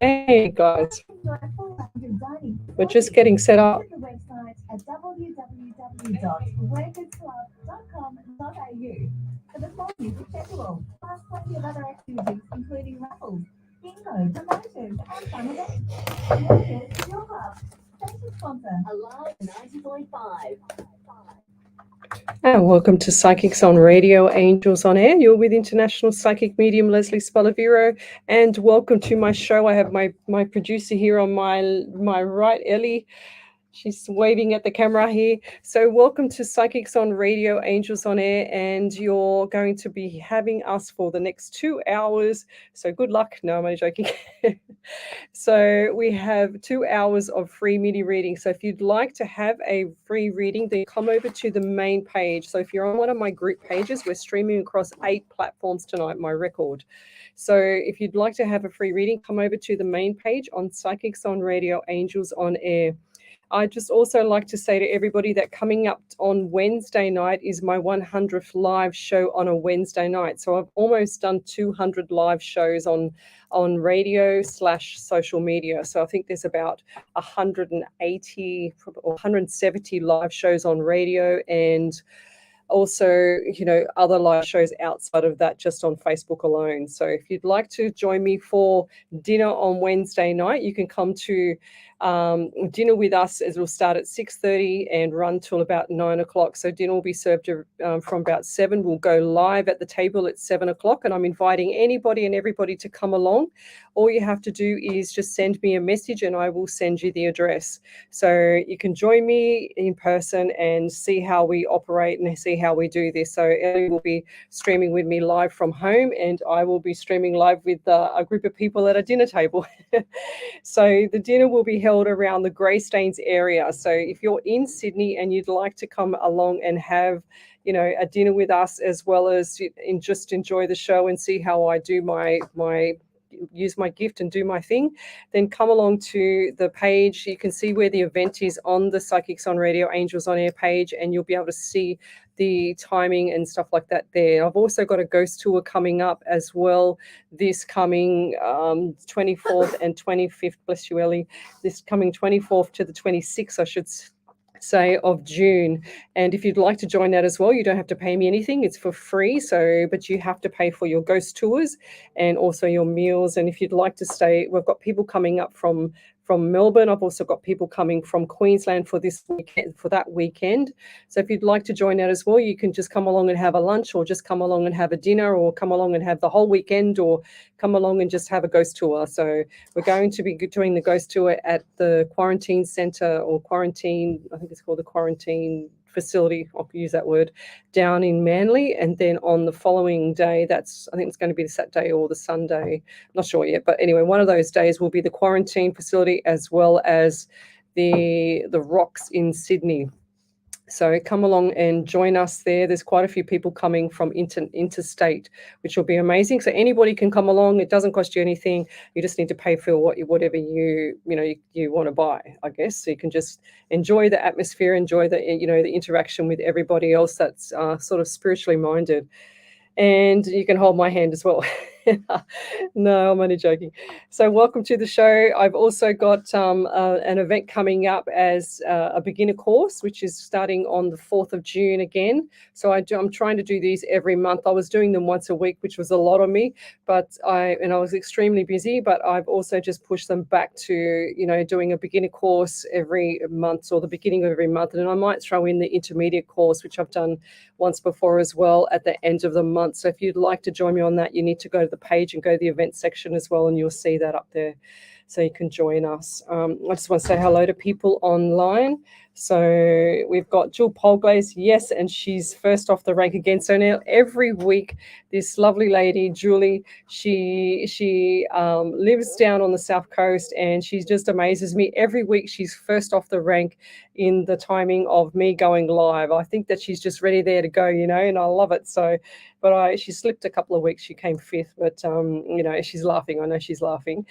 Hey guys, we're just getting set up. And welcome to Psychics on Radio, Angels on Air. You're with International Psychic Medium Lesley Spaliviero, and welcome to my show. I have my producer here on my right, Ellie. She's waving at the camera here. So welcome to Psychics on Radio, Angels on Air, and you're going to be having us for the next 2 hours. So good luck. No, I'm only joking. So we have 2 hours of free mini reading. So if you'd like to have a free reading, then come over to the main page. So if you're on one of my group pages, we're streaming across 8 platforms tonight, my record. So if you'd like to have a free reading, come over to the main page on Psychics on Radio, Angels on Air. I'd just also like to say to everybody that coming up on Wednesday night is my 100th live show on a Wednesday night. So I've almost done 200 live shows on radio/social media. So I think there's about 180 or 170 live shows on radio, and also, other live shows outside of that, just on Facebook alone. So if you'd like to join me for dinner on Wednesday night, you can come to dinner with us. It will start at 6:30 and run till about 9 o'clock. So dinner will be served from about 7. We'll go live at the table at 7 o'clock, and I'm inviting anybody and everybody to come along. All you have to do is just send me a message and I will send you the address. So you can join me in person and see how we operate and see how we do this. So Ellie will be streaming with me live from home, and I will be streaming live with a group of people at a dinner table. So the dinner will be held around the Greystanes area. So if you're in Sydney and you'd like to come along and have a dinner with us, as well as just enjoy the show and see how I do use my gift and do my thing, then come along to the page. You can see where the event is on the Psychics on Radio, Angels on Air page, and you'll be able to see the timing and stuff like that there. I've also got a ghost tour coming up as well this coming 24th and 25th, bless you, Ellie, this coming 24th to the 26th, I should say, of June. And if you'd like to join that as well, you don't have to pay me anything. It's for free. But you have to pay for your ghost tours and also your meals. And if you'd like to stay, we've got people coming up from Melbourne. I've also got people coming from Queensland for that weekend. So if you'd like to join that as well, you can just come along and have a lunch, or just come along and have a dinner, or come along and have the whole weekend, or come along and just have a ghost tour. So we're going to be doing the ghost tour at the quarantine centre, or quarantine, I think it's called the quarantine facility, I'll use that word, down in Manly. And then on the following day, I think it's going to be the Saturday or the Sunday, I'm not sure yet, but anyway, one of those days will be the quarantine facility, as well as the Rocks in Sydney. So come along and join us there. There's quite a few people coming from interstate, which will be amazing. So anybody can come along. It doesn't cost you anything. You just need to pay for whatever you want to buy, I guess. So you can just enjoy the atmosphere, enjoy the interaction with everybody else that's sort of spiritually minded. And you can hold my hand as well. No, I'm only joking. So welcome to the show. I've also got an event coming up as a beginner course, which is starting on the 4th of June again. So I'm trying to do these every month. I was doing them once a week, which was a lot on me, but I was extremely busy, but I've also just pushed them back to, doing a beginner course every month or the beginning of every month. And I might throw in the intermediate course, which I've done once before as well, at the end of the month. So if you'd like to join me on that, you need to go to the page and go to the event section as well, and you'll see that up there, so you can join us. I just want to say hello to people online. So we've got Jill Polglaze, yes, and she's first off the rank again. So now every week, this lovely lady, Julie, she lives down on the South Coast, and she just amazes me. Every week she's first off the rank in the timing of me going live. I think that she's just ready there to go, and I love it. So, but she slipped a couple of weeks. She came fifth, but she's laughing. I know she's laughing.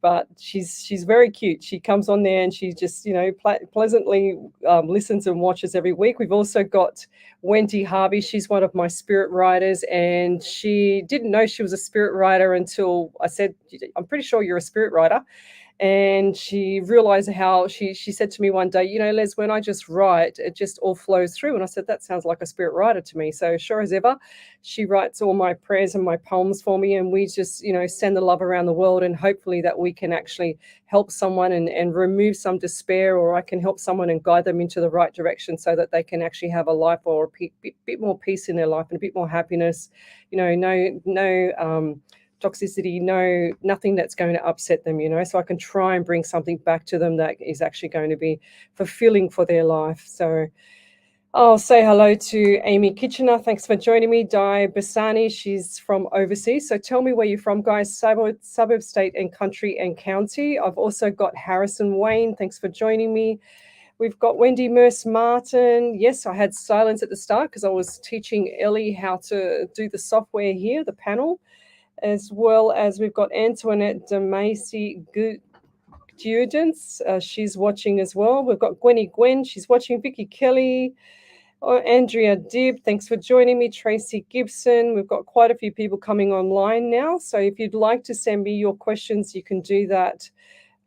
But she's very cute. She comes on there and she just, pleasantly listens and watches every week. We've also got Wendy Harvey. She's one of my spirit riders, and she didn't know she was a spirit rider until I said, I'm pretty sure you're a spirit rider. And she realized how she said to me one day, Les, when I just write, it just all flows through. And I said, that sounds like a spirit writer to me. So sure as ever, she writes all my prayers and my poems for me. And we just, send the love around the world. And hopefully that we can actually help someone and remove some despair, or I can help someone and guide them into the right direction so that they can actually have a life or a bit more peace in their life and a bit more happiness, no toxicity, nothing that's going to upset them, so I can try and bring something back to them that is actually going to be fulfilling for their life. So I'll say hello to Amy Kitchener. Thanks for joining me. Di Bassani, she's from overseas. So tell me where you're from, guys. Suburb, state, and country and county. I've also got Harrison Wayne. Thanks for joining me. We've got Wendy Merce Martin. Yes, I had silence at the start because I was teaching Ellie how to do the software here, the panel. As well as we've got Antoinette DeMacy Students. She's watching as well. We've got Gwen. She's watching. Vicky Kelly. Andrea Dibb. Thanks for joining me. Tracy Gibson. We've got quite a few people coming online now. So if you'd like to send me your questions, you can do that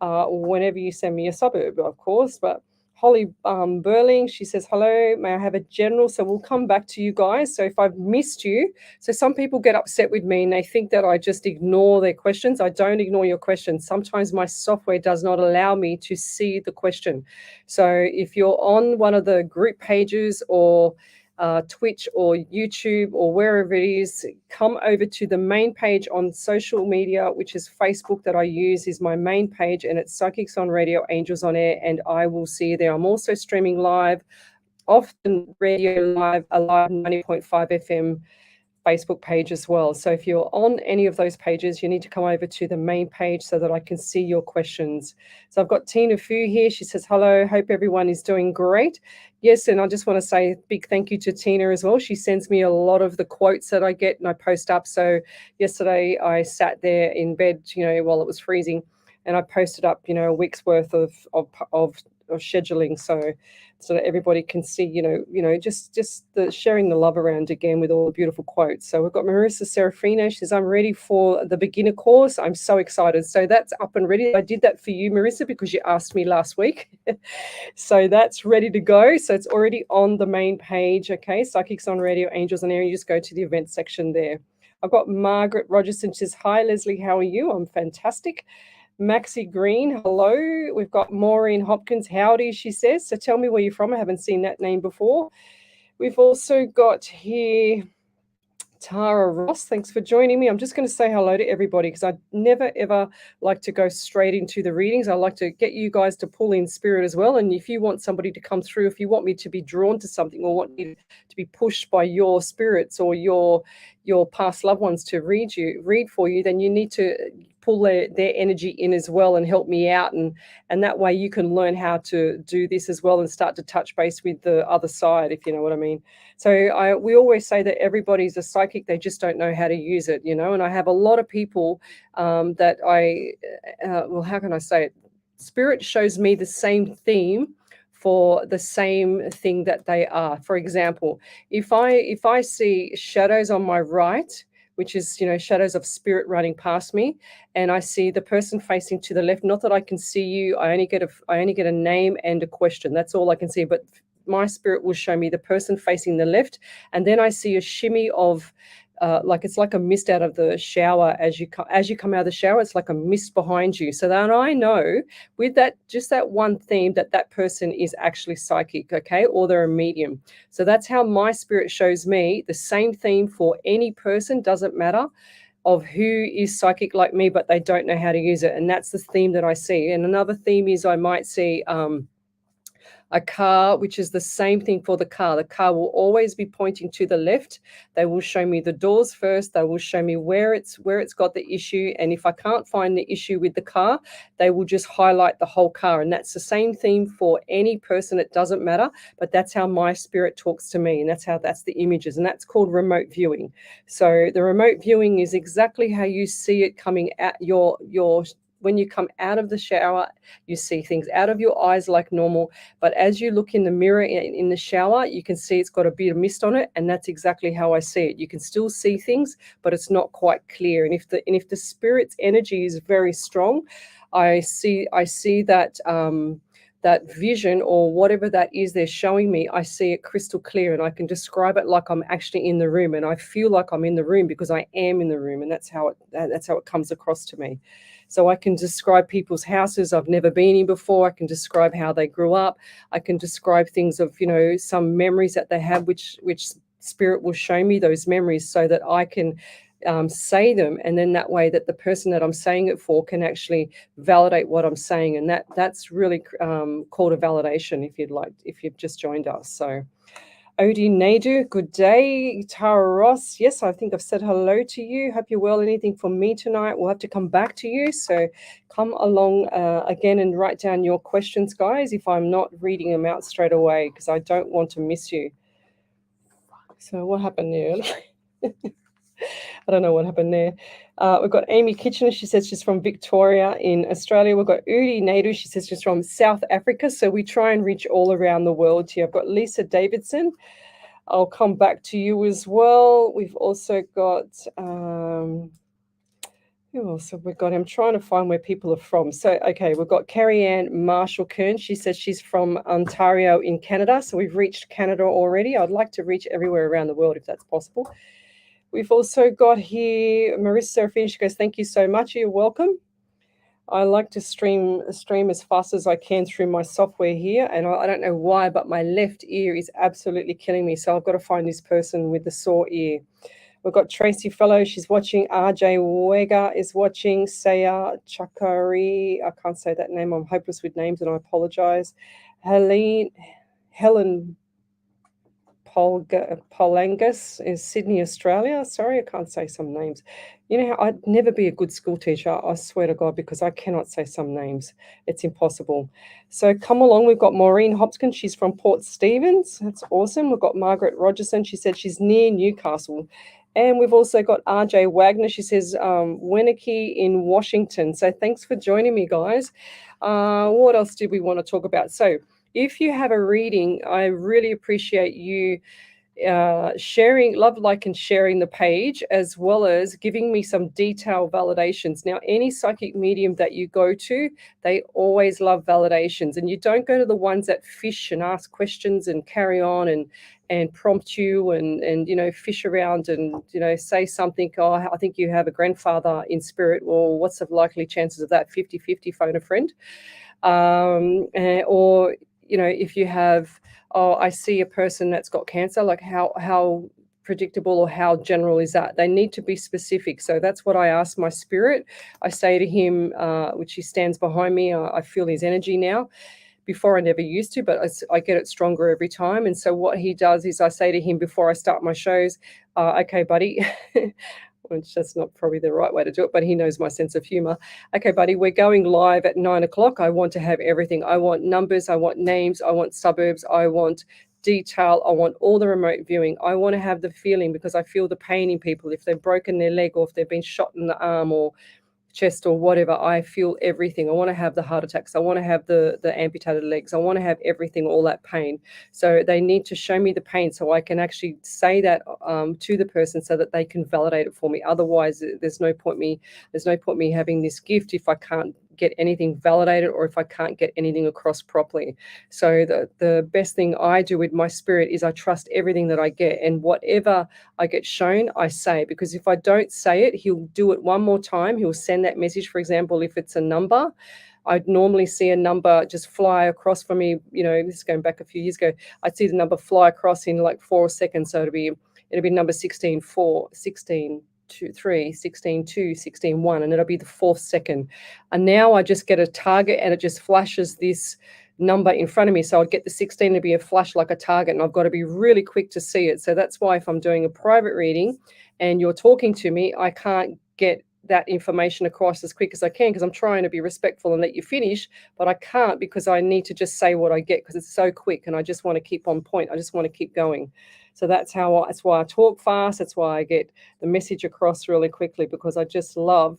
whenever you send me a suburb, of course. But Holly Burling, she says, hello, may I have a general? So we'll come back to you guys. So if I've missed you, so some people get upset with me and they think that I just ignore their questions. I don't ignore your questions. Sometimes my software does not allow me to see the question. So if you're on one of the group pages or Twitch or YouTube or wherever it is, come over to the main page on social media, which is Facebook, that I use is my main page, and it's Psychics on Radio, Angels on Air, and I will see you there. I'm also streaming live, often radio live, a live 90.5 FM Facebook page as well. So if you're on any of those pages, you need to come over to the main page so that I can see your questions. So I've got Tina Fu here. She says, hello, hope everyone is doing great. Yes, and I just want to say a big thank you to Tina as well. She sends me a lot of the quotes that I get and I post up. So yesterday I sat there in bed, while it was freezing, and I posted up, a week's worth of scheduling, so that everybody can see, just the sharing the love around again with all the beautiful quotes. So we've got Marissa Serafino. She says, I'm ready for the beginner course. I'm so excited. So that's up and ready. I did that for you, Marissa, because you asked me last week. So that's ready to go. So it's already on the main page. Okay, Psychics on Radio, Angels on Air. You just go to the event section there. I've got Margaret Rogerson. She says, hi, Leslie, how are you? I'm fantastic. Maxie Green, hello. We've got Maureen Hopkins, howdy, she says. So tell me where you're from. I haven't seen that name before. We've also got here Tara Ross. Thanks for joining me. I'm just going to say hello to everybody because I never, ever like to go straight into the readings. I like to get you guys to pull in spirit as well. And if you want somebody to come through, if you want me to be drawn to something or want me to be pushed by your spirits or your past loved ones to read for you, then you need to pull their energy in as well and help me out, and that way you can learn how to do this as well and start to touch base with the other side, if you know what I mean. So we always say that everybody's a psychic, they just don't know how to use it, and I have a lot of people that how can I say it, spirit shows me the same theme for the same thing that they are. For example, if I see shadows on my right, which is, shadows of spirit running past me. And I see the person facing to the left. Not that I can see you. I only get a name and a question. That's all I can see. But my spirit will show me the person facing the left. And then I see a shimmy of like it's like a mist out of the shower as you come out of the shower. It's like a mist behind you. So then I know with that, just that one theme, that person is actually psychic, okay, or they're a medium. So that's how my spirit shows me the same theme for any person. Doesn't matter of who is psychic like me, but they don't know how to use it, and that's the theme that I see. And another theme is I might see a car, which is the same thing for the car. The car will always be pointing to the left. They will show me the doors first. They will show me where it's got the issue. And if I can't find the issue with the car, they will just highlight the whole car. And that's the same theme for any person. It doesn't matter, but that's how my spirit talks to me. And that's the images. And that's called remote viewing. So the remote viewing is exactly how you see it coming at your when you come out of the shower, you see things out of your eyes like normal. But as you look in the mirror in the shower, you can see it's got a bit of mist on it. And that's exactly how I see it. You can still see things, but it's not quite clear. And if the spirit's energy is very strong, I see that that vision or whatever that is they're showing me, I see it crystal clear, and I can describe it like I'm actually in the room, and I feel like I'm in the room because I am in the room, and that's how it comes across to me. So I can describe people's houses I've never been in before. I can describe how they grew up. I can describe things of, some memories that they have, which spirit will show me those memories so that I can say them, and then that way that the person that I'm saying it for can actually validate what I'm saying, and that's really called a validation. If you've just joined us. So Odie Nadu, good day. Tara Ross, yes, I think I've said hello to you. Hope you're well. Anything for me tonight? We'll have to come back to you. So come along again and write down your questions, guys, if I'm not reading them out straight away, because I don't want to miss you. So what happened there? I don't know what happened there. We've got Amy Kitchener. She says she's from Victoria in Australia. We've got Udi Nadu. She says she's from South Africa. So we try and reach all around the world here. I've got Lisa Davidson. I'll come back to you as well. We've also got, who else have we got? I'm trying to find where people are from. So, okay, we've got Carrie Ann Marshall-Kern. She says she's from Ontario in Canada. So we've reached Canada already. I'd like to reach everywhere around the world if that's possible. We've also got here Marissa Serafin. She goes, thank you so much. You're welcome. I like to stream as fast as I can through my software here. And I don't know why, but my left ear is absolutely killing me. So I've got to find this person with the sore ear. We've got Tracy Fellow. She's watching. RJ Wega is watching. Saya Chakari. I can't say that name. I'm hopeless with names and I apologize. Helen Polangus is Sydney, Australia. Sorry, I can't say some names. I'd never be a good school teacher, I swear to God, because I cannot say some names. It's impossible. So come along. We've got Maureen Hopkins. She's from Port Stephens. That's awesome. We've got Margaret Rogerson. She said she's near Newcastle. And we've also got RJ Wagner. She says Weneke in Washington. So thanks for joining me, guys. What else did we want to talk about? So if you have a reading, I really appreciate you sharing, and sharing the page, as well as giving me some detailed validations. Now, any psychic medium that you go to, they always love validations, and you don't go to the ones that fish and ask questions and carry on and prompt you and fish around and say something. Oh, I think you have a grandfather in spirit. Well, what's the likely chances of that? 50-50, phone a friend. Or if you have, I see a person that's got cancer, like how predictable or how general is that? They need to be specific. So that's what I ask my spirit. I say to him, which he stands behind me, I feel his energy now. Before I never used to, but I get it stronger every time. And so what he does is I say to him before I start my shows, okay, buddy, which that's not probably the right way to do it, but he knows my sense of humor. Okay, buddy, we're going live at 9 o'clock. I want to have everything. I want numbers. I want names. I want suburbs. I want detail. I want all the remote viewing. I want to have the feeling, because I feel the pain in people if they've broken their leg or if they've been shot in the arm or chest or whatever, I feel everything. I want to have the heart attacks. I want to have the amputated legs. I want to have everything, all that pain. So they need to show me the pain so I can actually say that to the person so that they can validate it for me. Otherwise, there's no point me having this gift if I can't get anything validated or if I can't get anything across properly. So the best thing I do with my spirit is I trust everything that I get, and whatever I get shown, I say, because if I don't say it, he'll do it one more time. He'll send that message. For example, if it's a number, I'd normally see a number just fly across for me. This is going back a few years ago. I'd see the number fly across in like 4 seconds. So it'll be number 16, 4, 16, 2, 3, 16, 2, 16, 1, and it'll be the 4th second. And now I just get a target and it just flashes this number in front of me. So I'd get the 16 to be a flash like a target, and I've got to be really quick to see it. So that's why if I'm doing a private reading and you're talking to me, I can't get that information across as quick as I can because I'm trying to be respectful and let you finish, but I can't because I need to just say what I get because it's so quick and I just want to keep on point. I just want to keep going. So that's why I talk fast. That's why I get the message across really quickly, because I just love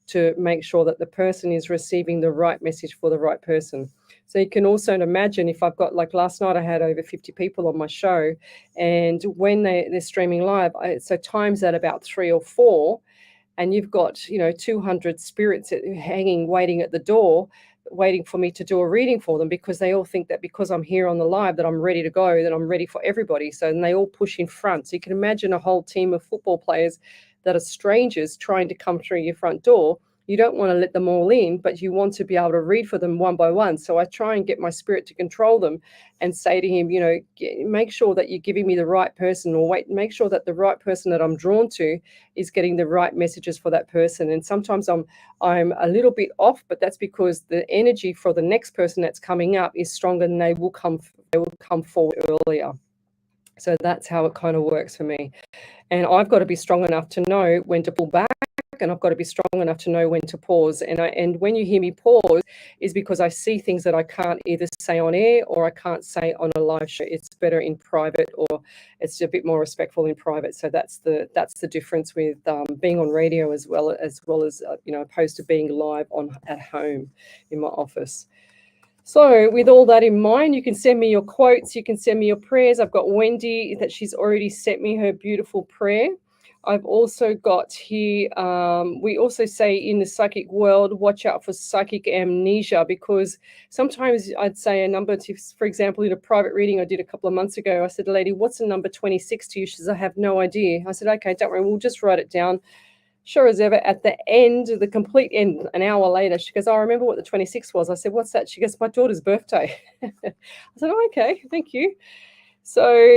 to make sure that the person is receiving the right message for the right person. So you can also imagine if I've got, like last night, I had over 50 people on my show, and when they're streaming live, so times that about 3 or 4, and you've got 200 spirits hanging, waiting at the door, waiting for me to do a reading for them, because they all think that because I'm here on the live that I'm ready to go, that I'm ready for everybody. So and they all push in front. So you can imagine a whole team of football players that are strangers trying to come through your front door. You don't want to let them all in, but you want to be able to read for them one by one. So I try and get my spirit to control them and say to him, make sure that you're giving me the right person, or make sure that the right person that I'm drawn to is getting the right messages for that person. And sometimes I'm a little bit off, but that's because the energy for the next person that's coming up is stronger, and they will come forward earlier. So that's how it kind of works for me. And I've got to be strong enough to know when to pull back, and I've got to be strong enough to know when to pause. And when you hear me pause is because I see things that I can't either say on air or I can't say on a live show. It's better in private, or it's a bit more respectful in private. So that's the difference with being on radio as well as opposed to being live at home in my office. So with all that in mind, you can send me your quotes, you can send me your prayers. I've got Wendy that she's already sent me her beautiful prayer. I've also got here, we also say in the psychic world, watch out for psychic amnesia, because sometimes I'd say a number to, for example, in a private reading I did a couple of months ago, I said, lady, what's the number 26 to you? She says, I have no idea. I said, okay, don't worry, we'll just write it down. Sure as ever, at the end, the complete end, an hour later, she goes, I remember what the 26 was. I said, what's that? She goes, my daughter's birthday. I said, oh, okay, thank you. So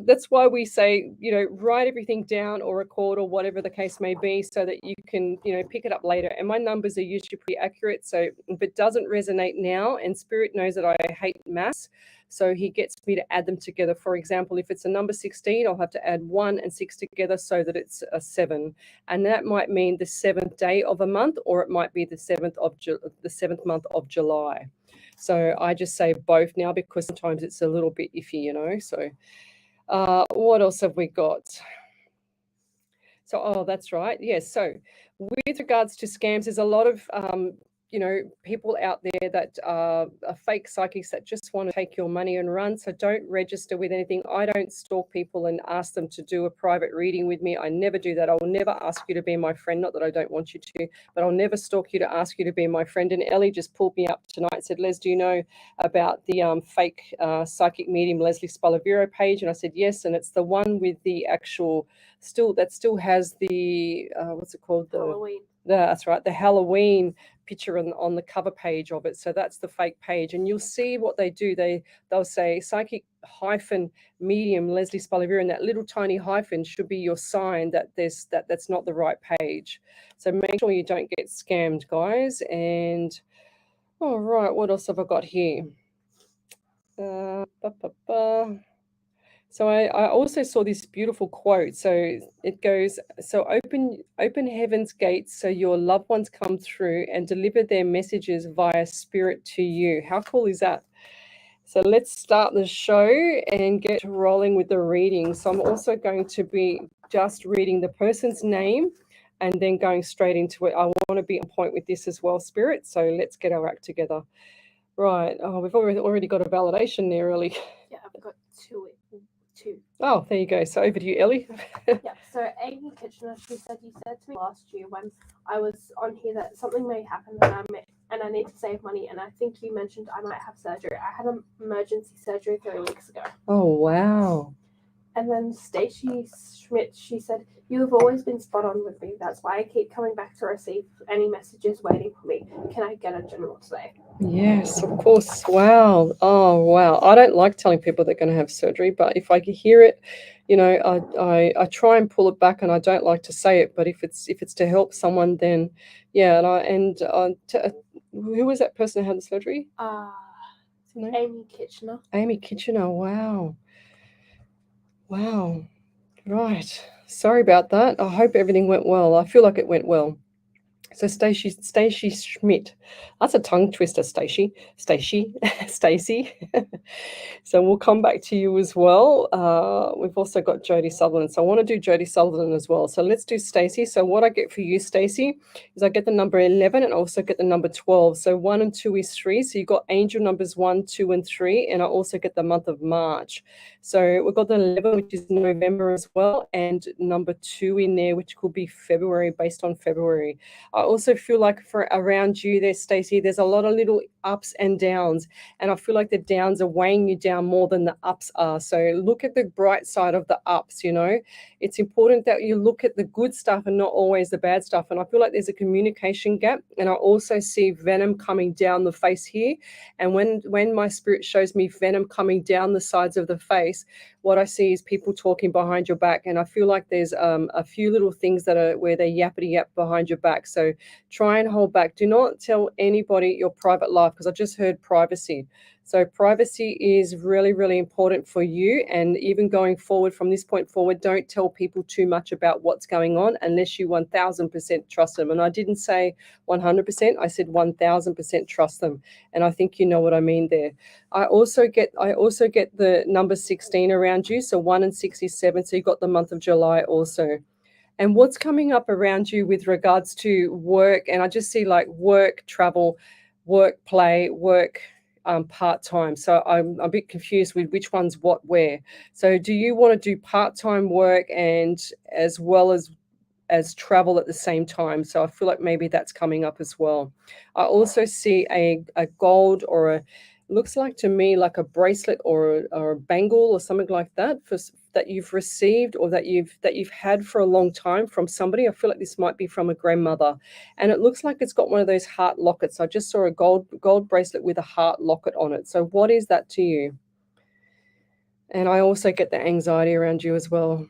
that's why we say, write everything down or record or whatever the case may be, so that you can, pick it up later. And my numbers are usually pretty accurate. So if it doesn't resonate now, and Spirit knows that I hate maths, so he gets me to add them together. For example, if it's a number 16, I'll have to add 1 and 6 together so that it's a 7. And that might mean the 7th day of a month, or it might be the 7th month of July. So I just say both now because sometimes it's a little bit iffy, So what else have we got? So, oh, that's right. Yes. So with regards to scams, there's a lot of, people out there that are fake psychics that just want to take your money and run. So don't register with anything. I don't stalk people and ask them to do a private reading with me. I never do that. I will never ask you to be my friend. Not that I don't want you to, but I'll never stalk you to ask you to be my friend. And Ellie just pulled me up tonight and said, Les, do you know about the fake Psychic Medium Lesley Spaliviero page? And I said, yes. And it's the one with the actual still has the what's it called, Halloween. That's right, the Halloween picture on the cover page of it. So that's the fake page, and you'll see what they do. They'll say psychic -medium Lesley Spaliviero, and that little tiny hyphen should be your sign that that's not the right page. So make sure you don't get scammed, guys. And all right, what else have I got here? So I also saw this beautiful quote. So it goes, so open heaven's gates so your loved ones come through and deliver their messages via spirit to you. How cool is that? So let's start the show and get rolling with the reading. So I'm also going to be just reading the person's name and then going straight into it. I want to be on point with this as well, Spirit. So let's get our act together. Right. Oh, we've already got a validation there, Ellie. Yeah, I've got two. Oh, there you go. So over to you, Ellie. Yeah, so Amy Kitchener, you said to me last year when I was on here that something may happen and I need to save money, and I think you mentioned I might have surgery. I had an emergency surgery 3 weeks ago. Oh, wow. And then Stacey Schmidt, she said, you have always been spot on with me. That's why I keep coming back to receive any messages waiting for me. Can I get a general today? Yes, of course. Wow. Oh, wow. I don't like telling people they're going to have surgery, but if I can hear it, you know, I try and pull it back, and I don't like to say it. But if it's to help someone, then yeah. Who was that person who had the surgery? Amy Kitchener. Amy Kitchener. Wow. Wow. Right. Sorry about that. I hope everything went well. I feel like it went well. So Stacey Schmidt. That's a tongue twister, Stacey. Stacey. So we'll come back to you as well. We've also got Jodie Sutherland. So I want to do Jodie Sutherland as well. So let's do Stacey. So what I get for you, Stacey, is I get the number 11 and also get the number 12. So 1 and 2 is 3. So you've got angel numbers 1, 2, and 3. And I also get the month of March. So we've got the 11, which is November as well, and number 2 in there, which could be February, based on February. I also feel like for around you there, Stacey, there's a lot of little ups and downs, and I feel like the downs are weighing you down more than the ups are. So look at the bright side of the ups, you know. It's important that you look at the good stuff and not always the bad stuff. And I feel like there's a communication gap, and I also see venom coming down the face here. And when my spirit shows me venom coming down the sides of the face, what I see is people talking behind your back, and I feel like there's a few little things that are where they yappity yap behind your back. So try and hold back. Do not tell anybody your private life, because I just heard privacy. So privacy is really, really important for you. And even going forward from this point forward, don't tell people too much about what's going on unless you 1000% trust them. And I didn't say 100%, I said 1000% trust them. And I think you know what I mean there. I also get the number 16 around you. So 1 and 67. So you've got the month of July also. And what's coming up around you with regards to work? And I just see like work, travel, work, play, work, part-time. So I'm a bit confused with which one's what where. So do you want to do part-time work and as well as travel at the same time? So I feel like maybe that's coming up as well. I also see a gold or a, looks like to me like a bracelet or a bangle or something like that that you've received or that you've had for a long time from somebody. I feel like this might be from a grandmother, and it looks like it's got one of those heart lockets. I just saw a gold bracelet with a heart locket on it. So what is that to you? And I also get the anxiety around you as well.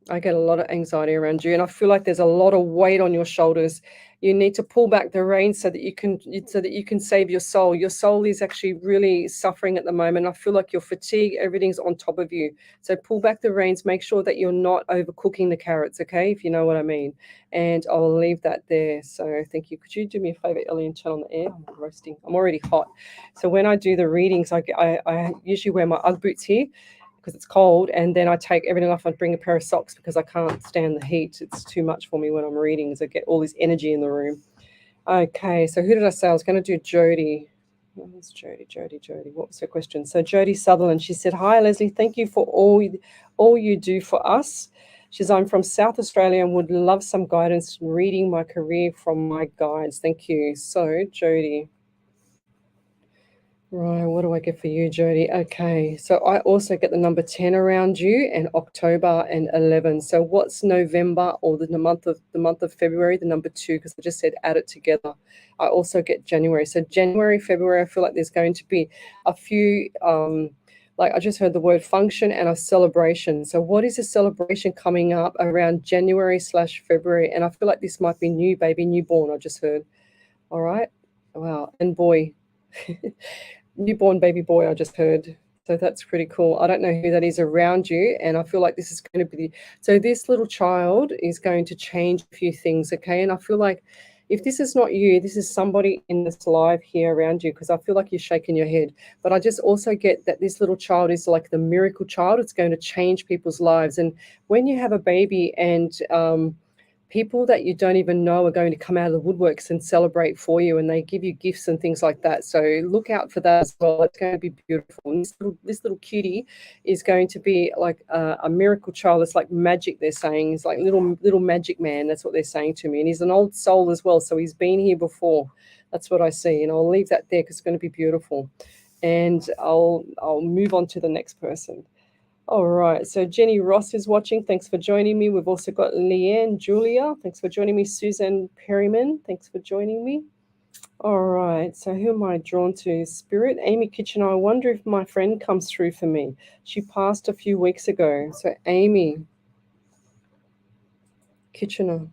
I get a lot of anxiety around you, and I feel like there's a lot of weight on your shoulders. You need to pull back the reins so that you can save your soul. Your soul is actually really suffering at the moment. I feel like you're fatigued. Everything's on top of you. So pull back the reins. Make sure that you're not overcooking the carrots, okay? If you know what I mean. And I'll leave that there. So thank you. Could you do me a favor, Ellie, and turn on the air? I'm roasting. I'm already hot. So when I do the readings, I usually wear my Ugg boots here, because it's cold, and then I take everything off and bring a pair of socks because I can't stand the heat. It's too much for me when I'm reading, as I get all this energy in the room. Okay, so who did I say? I was going to do Jodie. What was Jodie? What was her question? So Jodie Sutherland, she said, "Hi Lesley, thank you for all you do for us." She says, "I'm from South Australia and would love some guidance in reading my career from my guides. Thank you." So Jodie. Right, what do I get for you, Jodie? Okay, so I also get the number 10 around you, and October and 11. So what's November or the month of February? The number 2, because I just said add it together. I also get January. So January, February, I feel like there's going to be a few, like I just heard the word function and a celebration. So what is a celebration coming up around January/February? And I feel like this might be new baby, newborn, I just heard. All right, wow, and boy. Newborn baby boy, I just heard. So that's pretty cool. I don't know who that is around you, and I feel like this is going to be so this little child is going to change a few things, okay? And I feel like if this is not you, this is somebody in this live here around you, because I feel like you're shaking your head. But I just also get that this little child is like the miracle child. It's going to change people's lives. And when you have a baby and people that you don't even know are going to come out of the woodworks and celebrate for you, and they give you gifts and things like that. So look out for that as well. It's going to be beautiful. And this little cutie is going to be like a miracle child. It's like magic, they're saying. He's like little magic man. That's what they're saying to me. And he's an old soul as well, so he's been here before. That's what I see, and I'll leave that there because it's going to be beautiful. And I'll move on to the next person. All right, so Jenny Ross is watching. Thanks for joining me. We've also got Leanne Julia. Thanks for joining me. Susan Perryman, thanks for joining me. All right, so who am I drawn to? Spirit, Amy Kitchener. I wonder if my friend comes through for me. She passed a few weeks ago. So Amy Kitchener.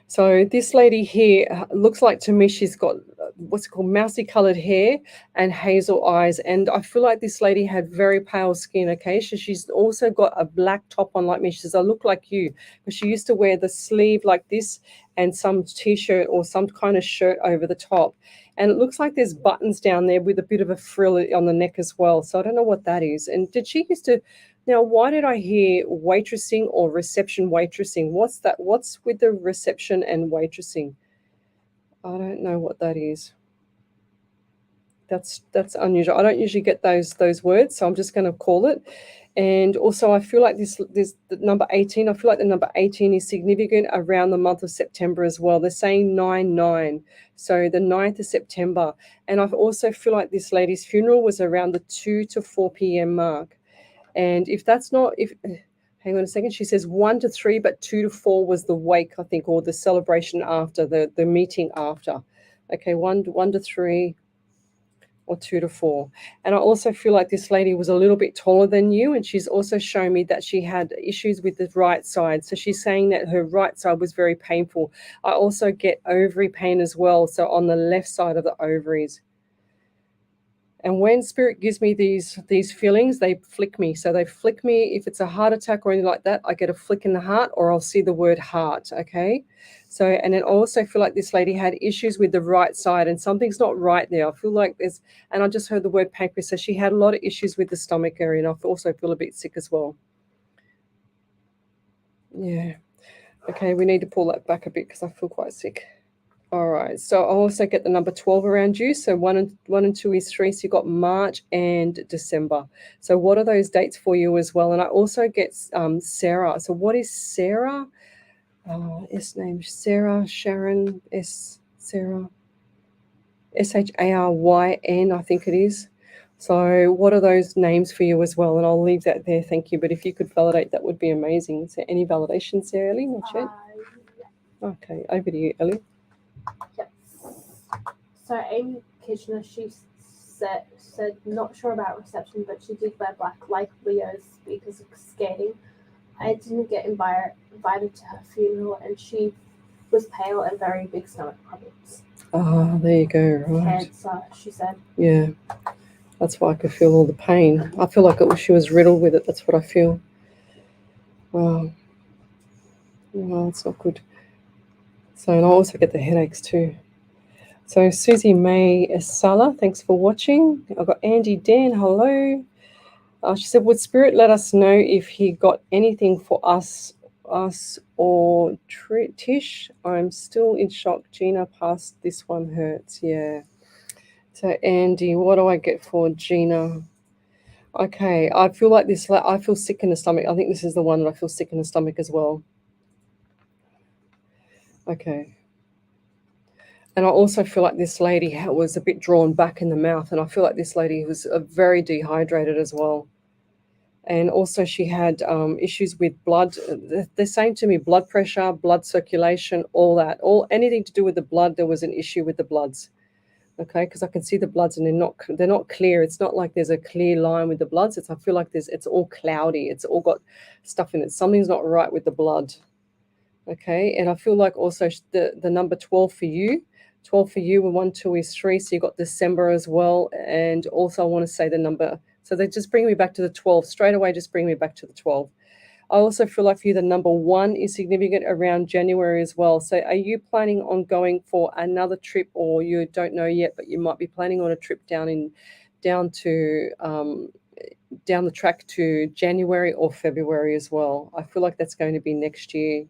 So this lady here looks like to me she's got what's called mousy colored hair and hazel eyes. And I feel like this lady had very pale skin, okay? She's also got a black top on like me. She says, I look like you. But she used to wear the sleeve like this and some t-shirt or some kind of shirt over the top. And it looks like there's buttons down there with a bit of a frill on the neck as well. So I don't know what that is. And did she used to... Now, why did I hear waitressing or reception waitressing? What's that? What's with the reception and waitressing? I don't know what that is. That's unusual. I don't usually get those words, so I'm just going to call it. And also, I feel like this the number 18. I feel like the number 18 is significant around the month of September as well. They're saying 9/9, so the 9th of September. And I also feel like this lady's funeral was around the 2 to 4 p.m. mark. And if that's not, hang on a second, she says 1 to 3, but 2 to 4 was the wake, I think, or the celebration after, the meeting after. Okay, 1 to 3 or 2 to 4. And I also feel like this lady was a little bit taller than you, and she's also shown me that she had issues with the right side. So she's saying that her right side was very painful. I also get ovary pain as well, so on the left side of the ovaries. And when spirit gives me these feelings, they flick me. So they flick me. If it's a heart attack or anything like that, I get a flick in the heart, or I'll see the word heart, okay? So, and then I also feel like this lady had issues with the right side, and something's not right there. I feel like there's, and I just heard the word pancreas. So she had a lot of issues with the stomach area, and I also feel a bit sick as well. Yeah. Okay, we need to pull that back a bit because I feel quite sick. All right, so I also get the number 12 around you. So 1 and 2 is 3. So you got March and December. So what are those dates for you as well? And I also get Sarah. So what is Sarah? S name Sarah, Sharon, Sarah, Sharyn, I think it is. So what are those names for you as well? And I'll leave that there, thank you. But if you could validate, that would be amazing. Is there any validations there, Ellie? Not yet? Yeah. Okay, over to you, Ellie. Yes. So Amy Kitchener, she said not sure about reception, but she did wear black like Leo's because of skating. I didn't get invited to her funeral, and she was pale and very big stomach problems. Ah, there you go, right. Cancer, she said. Yeah, that's why I could feel all the pain. I feel like she was riddled with it. That's what I feel. Wow. Well, it's not good. So, and I also get the headaches too. So Susie May Sala, thanks for watching. I've got Andy Dan, hello. She said, would Spirit let us know if he got anything for us or Tish? I'm still in shock. Gina passed, this one hurts, yeah. So Andy, what do I get for Gina? Okay, I feel like this, I feel sick in the stomach. I think this is the one that I feel sick in the stomach as well. Okay. And I also feel like this lady was a bit drawn back in the mouth, and I feel like this lady was very dehydrated as well. And also she had issues with blood. They're saying to me blood pressure, blood circulation, all that. Anything to do with the blood, there was an issue with the bloods. Okay, because I can see the bloods and they're not clear. It's not like there's a clear line with the bloods. I feel like it's all cloudy. It's all got stuff in it. Something's not right with the blood. Okay, and I feel like also the number 12 for you. 12 for you, and 1, 2 is 3, so you got December as well. And also I want to say the number, so they just bring me back to the 12 straight away. Just bring me back to the 12. I also feel like for you the number 1 is significant around January as well. So are you planning on going for another trip, or you don't know yet, but you might be planning on a trip down the track to January or February as well? I feel like that's going to be next year.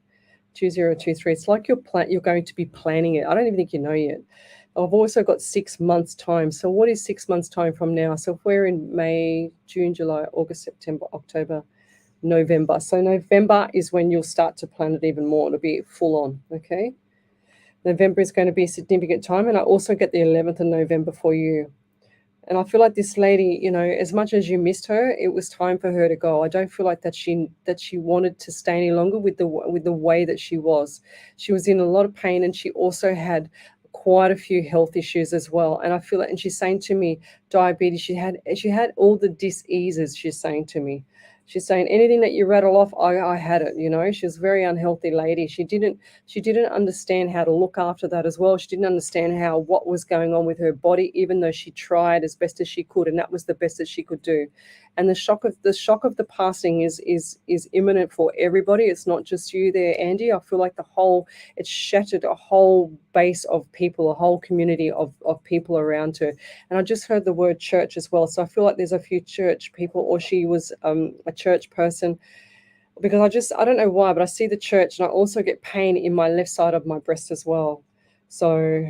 2023. It's like you're going to be planning it. I don't even think you know yet. I've also got 6 months time. So what is 6 months time from now? So if we're in May, June, July, August, September, October, November. So November is when you'll start to plan it even more. It'll be full on, okay? November is going to be a significant time. And I also get the 11th of November for you. And I feel like this lady, as much as you missed her, it was time for her to go. I don't feel like that she wanted to stay any longer with the way that she was. She was in a lot of pain, and she also had quite a few health issues as well. And I feel like, and she's saying to me, diabetes. She had all the diseases. She's saying to me. She's saying anything that you rattle off, I had it. She was a very unhealthy lady. She didn't understand how to look after that as well. She didn't understand what was going on with her body, even though she tried as best as she could, and that was the best that she could do. And the shock of the passing is imminent for everybody. It's not just you there, Andy. I feel like it's shattered a whole base of people, a whole community of people around her. And I just heard the word church as well. So I feel like there's a few church people, or she was a church person, because I don't know why, but I see the church, and I also get pain in my left side of my breast as well. So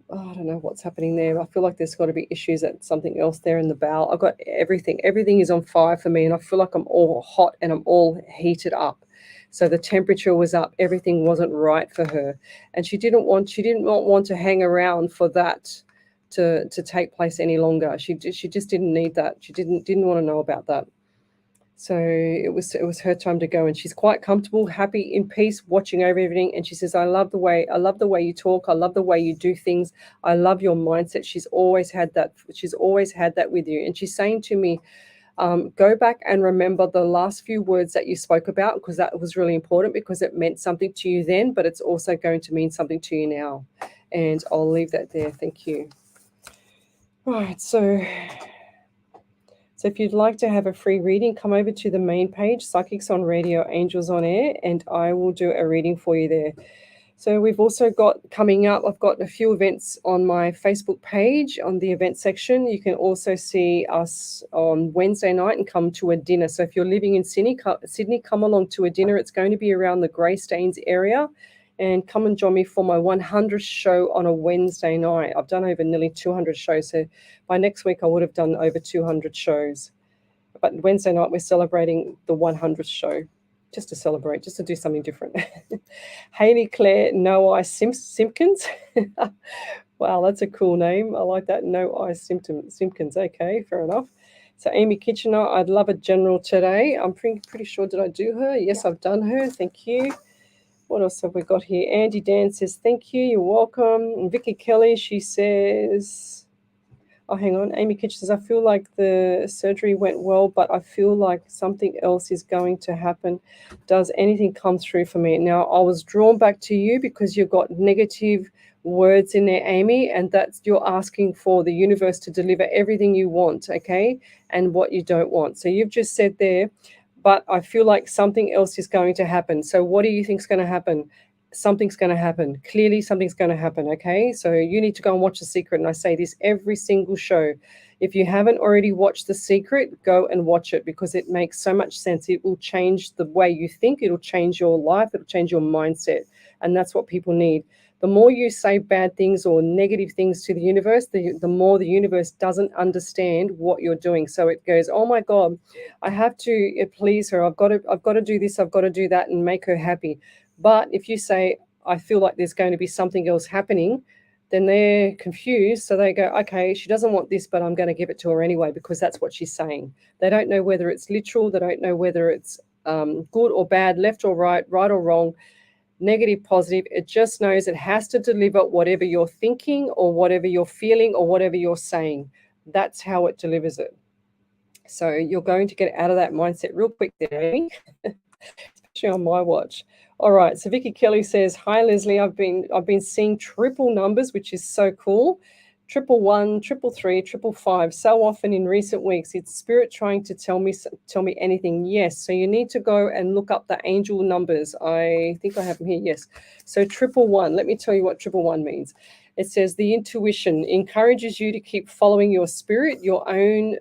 I don't know what's happening there. I feel like there's got to be issues at something else there in the bowel. I've got everything is on fire for me, and I feel like I'm all hot and I'm all heated up. So the temperature was up, everything wasn't right for her, and she did not want to hang around for that to take place any longer. She just didn't need that. She didn't want to know about that. So it was her time to go, and she's quite comfortable, happy, in peace, watching over everything. And she says, I love the way you talk. I love the way you do things. I love your mindset. She's always had that with you. And she's saying to me, go back and remember the last few words that you spoke about, because that was really important, because it meant something to you then, but it's also going to mean something to you now. And I'll leave that there. Thank you. Right. So if you'd like to have a free reading, come over to the main page, Psychics on Radio, Angels on Air, and I will do a reading for you there. So we've also got coming up, I've got a few events on my Facebook page on the event section. You can also see us on Wednesday night and come to a dinner. So if you're living in Sydney, come along to a dinner. It's going to be around the Greystanes area. And come and join me for my 100th show on a Wednesday night. I've done over nearly 200 shows. So by next week, I would have done over 200 shows. But Wednesday night, we're celebrating the 100th show, just to celebrate, just to do something different. Haley Claire No Eye Simpkins. Wow, that's a cool name. I like that. No Eye Simpkins. Okay, fair enough. So Amy Kitchener, I'd love a general today. I'm pretty sure, did I do her? Yes, yeah. I've done her. Thank you. What else have we got here? Andy Dan says, thank you. You're welcome. And Vicky Kelly, she says, oh, hang on. Amy Kitch says, I feel like the surgery went well, but I feel like something else is going to happen. Does anything come through for me? Now, I was drawn back to you because you've got negative words in there, Amy, and that's you're asking for the universe to deliver everything you want, okay, and what you don't want. So you've just said there, but I feel like something else is going to happen. So what do you think is going to happen? Something's going to happen. Clearly, something's going to happen, okay? So you need to go and watch The Secret, and I say this every single show. If you haven't already watched The Secret, go and watch it, because it makes so much sense. It will change the way you think. It'll change your life. It'll change your mindset, and that's what people need. The more you say bad things or negative things to the universe, the more the universe doesn't understand what you're doing. So it goes, oh my God, I have to please her. I've got to do this. I've got to do that and make her happy. But if you say, I feel like there's going to be something else happening, then they're confused. So they go, okay, she doesn't want this, but I'm going to give it to her anyway, because that's what she's saying. They don't know whether it's literal. They don't know whether it's good or bad, left or right or wrong, negative, positive. It just knows it has to deliver whatever you're thinking or whatever you're feeling or whatever you're saying. That's how it delivers it. So you're going to get out of that mindset real quick there, especially on my watch. All right. So Vicky Kelly says, hi, Lesley. I've been seeing triple numbers, which is so cool. 111, 333, 555. So often in recent weeks, it's spirit trying to tell me anything. Yes. So you need to go and look up the angel numbers. I think I have them here. Yes. So 111. Let me tell you what 111 means. It says the intuition encourages you to keep following your spirit, your own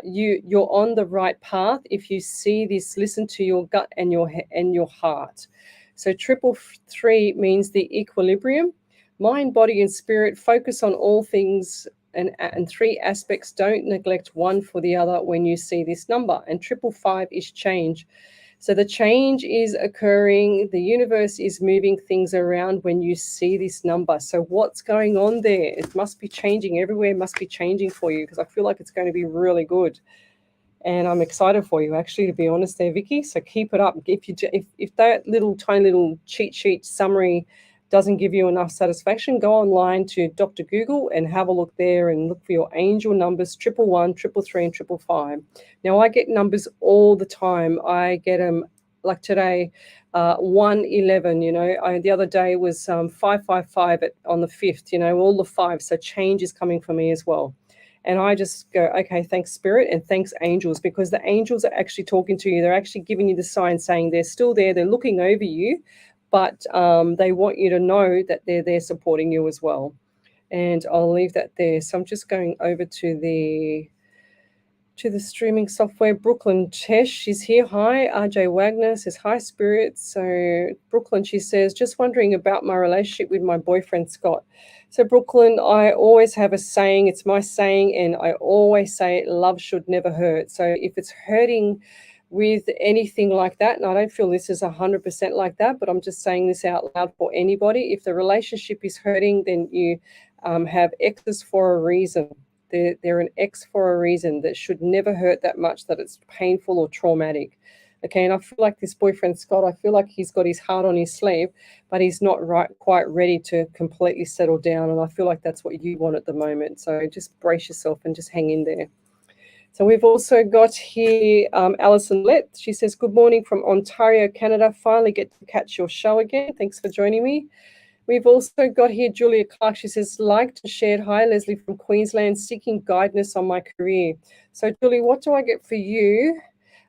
you're on the right path. If you see this, listen to your gut and your heart. So 333 means the equilibrium, mind, body, and spirit. Focus on all things and three aspects. Don't neglect one for the other when you see this number. And 555 is change. So the change is occurring. The universe is moving things around when you see this number. So what's going on there? It must be changing everywhere. It must be changing for you, because I feel like it's going to be really good. And I'm excited for you, actually, to be honest there, Vicky. So keep it up. If that tiny little cheat sheet summary doesn't give you enough satisfaction, go online to Dr. Google and have a look there and look for your angel numbers, 111, 333, and 555. Now, I get numbers all the time. I get them like today, 111, the other day was 555 on the 5th, all the five. So change is coming for me as well. And I just go, okay, thanks, Spirit, and thanks, angels, because the angels are actually talking to you. They're actually giving you the sign saying they're still there. They're looking over you, but they want you to know that they're there supporting you as well. And I'll leave that there. So I'm just going over to the streaming software. Brooklyn Tesh, she's here. Hi. RJ Wagner says, hi, Spirit. So Brooklyn, she says, just wondering about my relationship with my boyfriend, Scott. So Brooklyn, I always have a saying, it's my saying, and I always say love should never hurt. So if it's hurting with anything like that, and I don't feel this is 100% like that, but I'm just saying this out loud for anybody. If the relationship is hurting, then you have exes for a reason. They're an ex for a reason. That should never hurt that much, that it's painful or traumatic. Okay, and I feel like this boyfriend, Scott, I feel like he's got his heart on his sleeve, but he's not quite ready to completely settle down. And I feel like that's what you want at the moment. So just brace yourself and just hang in there. So we've also got here Alison Lett. She says, good morning from Ontario, Canada. Finally get to catch your show again. Thanks for joining me. We've also got here Julia Clark. She says, liked and shared. Hi, Lesley from Queensland, seeking guidance on my career. So, Julie, what do I get for you?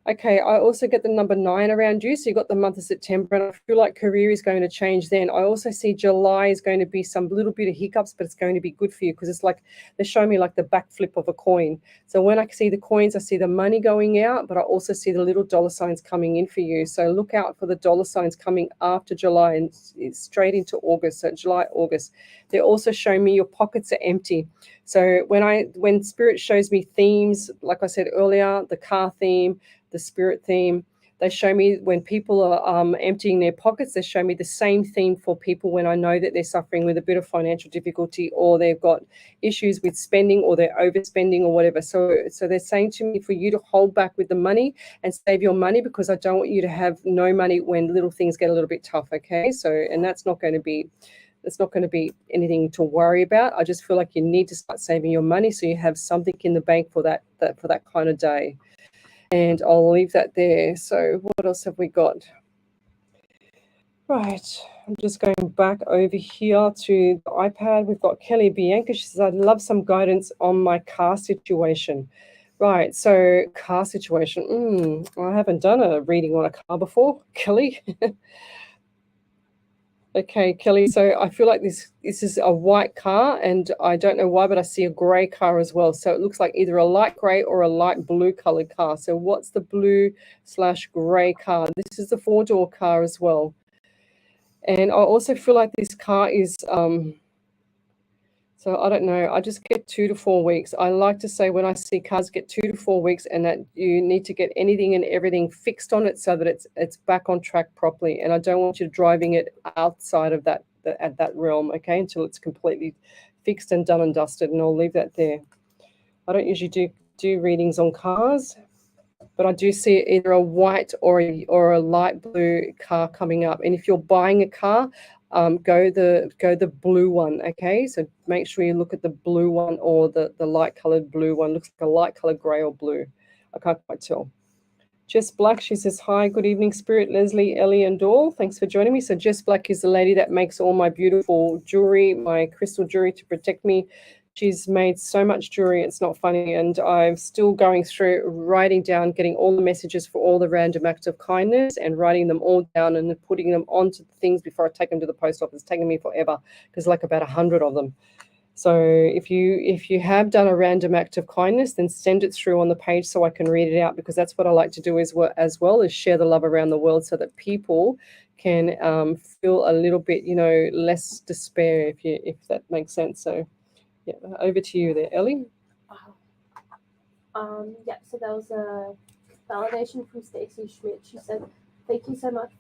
Okay, I also get the number 9 around you. So you got the month of September, and I feel like career is going to change then. I also see July is going to be some little bit of hiccups, but it's going to be good for you, because it's like they're showing me like the backflip of a coin. So when I see the coins, I see the money going out, but I also see the little dollar signs coming in for you. So look out for the dollar signs coming after July and straight into August. So July, August. They're also showing me your pockets are empty. So when Spirit shows me themes, like I said earlier, the car theme, the spirit theme, they show me when people are emptying their pockets, they show me the same theme for people when I know that they're suffering with a bit of financial difficulty, or they've got issues with spending, or they're overspending or whatever. So they're saying to me for you to hold back with the money and save your money, because I don't want you to have no money when little things get a little bit tough, okay? So, and that's not going to be anything to worry about. I just feel like you need to start saving your money so you have something in the bank for that kind of day. And I'll leave that there. So what else have we got? Right, I'm just going back over here to the iPad. We've got Kelly Bianca. She says, I'd love some guidance on my car situation. Right, so car situation. I haven't done a reading on a car before, Kelly. Okay, Kelly, so I feel like this is a white car, and I don't know why, but I see a grey car as well. So it looks like either a light grey or a light blue coloured car. So what's the blue/grey car? This is the 4-door car as well. And I also feel like this car is, so I don't know, I just get 2 to 4 weeks. I like to say when I see cars get 2 to 4 weeks, and that you need to get anything and everything fixed on it so that it's back on track properly. And I don't want you driving it outside of that realm, okay, until it's completely fixed and done and dusted. And I'll leave that there. I don't usually do readings on cars, but I do see either a white or a light blue car coming up. And if you're buying a car, go the blue one, okay? So make sure you look at the blue one or the light colored blue one. Looks like a light colored gray or blue. I can't quite tell. Jess Black, she says, hi, good evening, Spirit, Lesley, Ellie, and Dahl. Thanks for joining me. So Jess Black is the lady that makes all my beautiful jewelry, my crystal jewelry to protect me. She's made so much jewelry, it's not funny. And I'm still going through writing down, getting all the messages for all the random acts of kindness and writing them all down and putting them onto the things before I take them to the post office. It's taking me forever because like about 100 of them. So if you have done a random act of kindness, then send it through on the page so I can read it out, because that's what I like to do as well is share the love around the world so that people can feel a little bit, less despair, if that makes sense. So yeah, over to you there, Ellie. Yeah, so there was a validation from Stacey Schmidt. She said, "Thank you so much.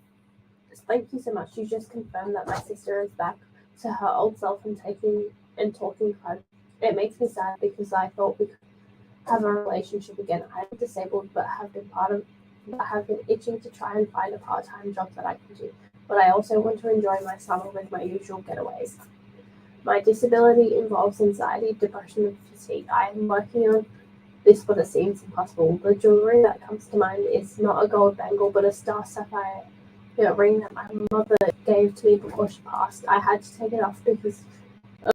Thank you so much. You just confirmed that my sister is back to her old self and talking crud. It makes me sad because I thought we could have a relationship again. I am disabled, but have been itching to try and find a part-time job that I can do. But I also want to enjoy my summer with my usual getaways. My disability involves anxiety, depression, and fatigue. I am working on this, but it seems impossible. The jewelry that comes to mind is not a gold bangle, but a star sapphire ring that my mother gave to me before she passed. I had to take it off because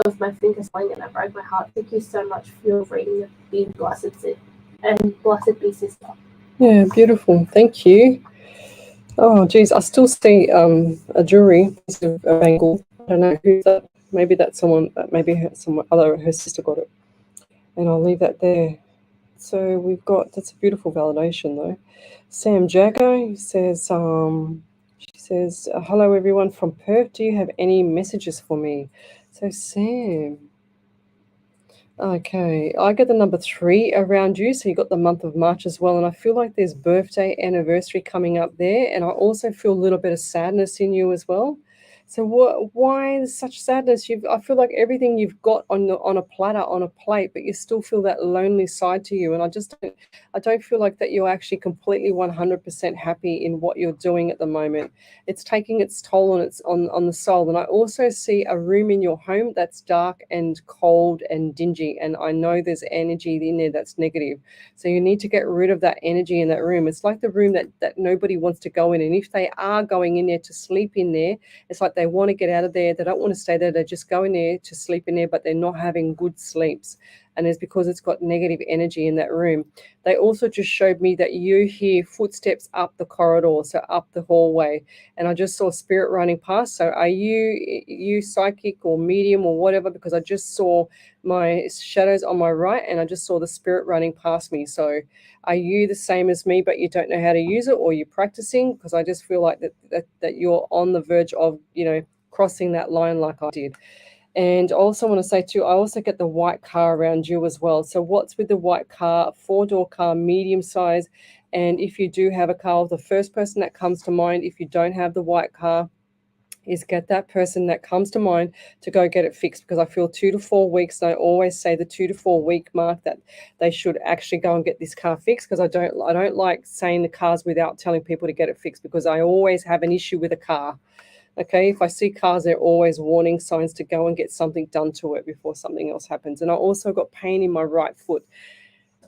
of my finger swelling, and it broke my heart. Thank you so much for your reading. Be blessed, and blessed be sister." Yeah, beautiful. Thank you. Oh, geez, I still see a jewelry piece of a bangle. I don't know who's that. Maybe that's someone. Maybe her sister got it. And I'll leave that there. So that's a beautiful validation though. Sam Jagger says, she says, "Hello everyone from Perth. Do you have any messages for me?" So Sam. Okay, I get the number 3 around you, so you got the month of March as well, and I feel like there's birthday anniversary coming up there, and I also feel a little bit of sadness in you as well. So why is such sadness? I feel like everything you've got on a platter, on a plate, but you still feel that lonely side to you, and I don't feel like that you're actually completely 100% happy in what you're doing at the moment. It's taking its toll on the soul. And I also see a room in your home that's dark and cold and dingy, and I know there's energy in there that's negative. So you need to get rid of that energy in that room. It's like the room that nobody wants to go in, and if they are going in there to sleep in there, it's like they want to get out of there. They don't want to stay there. They just go in there to sleep in there, but they're not having good sleeps, and it's because it's got negative energy in that room. They also just showed me that you hear footsteps up the corridor, so up the hallway, and I just saw spirit running past. So are you psychic or medium or whatever? Because I just saw my shadows on my right, and I just saw the spirit running past me. So are you the same as me, but you don't know how to use it, or you're practicing? Because I just feel like that you're on the verge of crossing that line like I did. And I also want to say too, I also get the white car around you as well. So what's with the white car? 4-door car, medium size. And if you do have a car, the first person that comes to mind, if you don't have the white car, is get that person that comes to mind to go get it fixed, because I feel 2 to 4 weeks. And I always say the 2 to 4 week mark that they should actually go and get this car fixed, because I don't like saying the cars without telling people to get it fixed, because I always have an issue with a car. Okay, if I see cars, they're always warning signs to go and get something done to it before something else happens. And I also got pain in my right foot.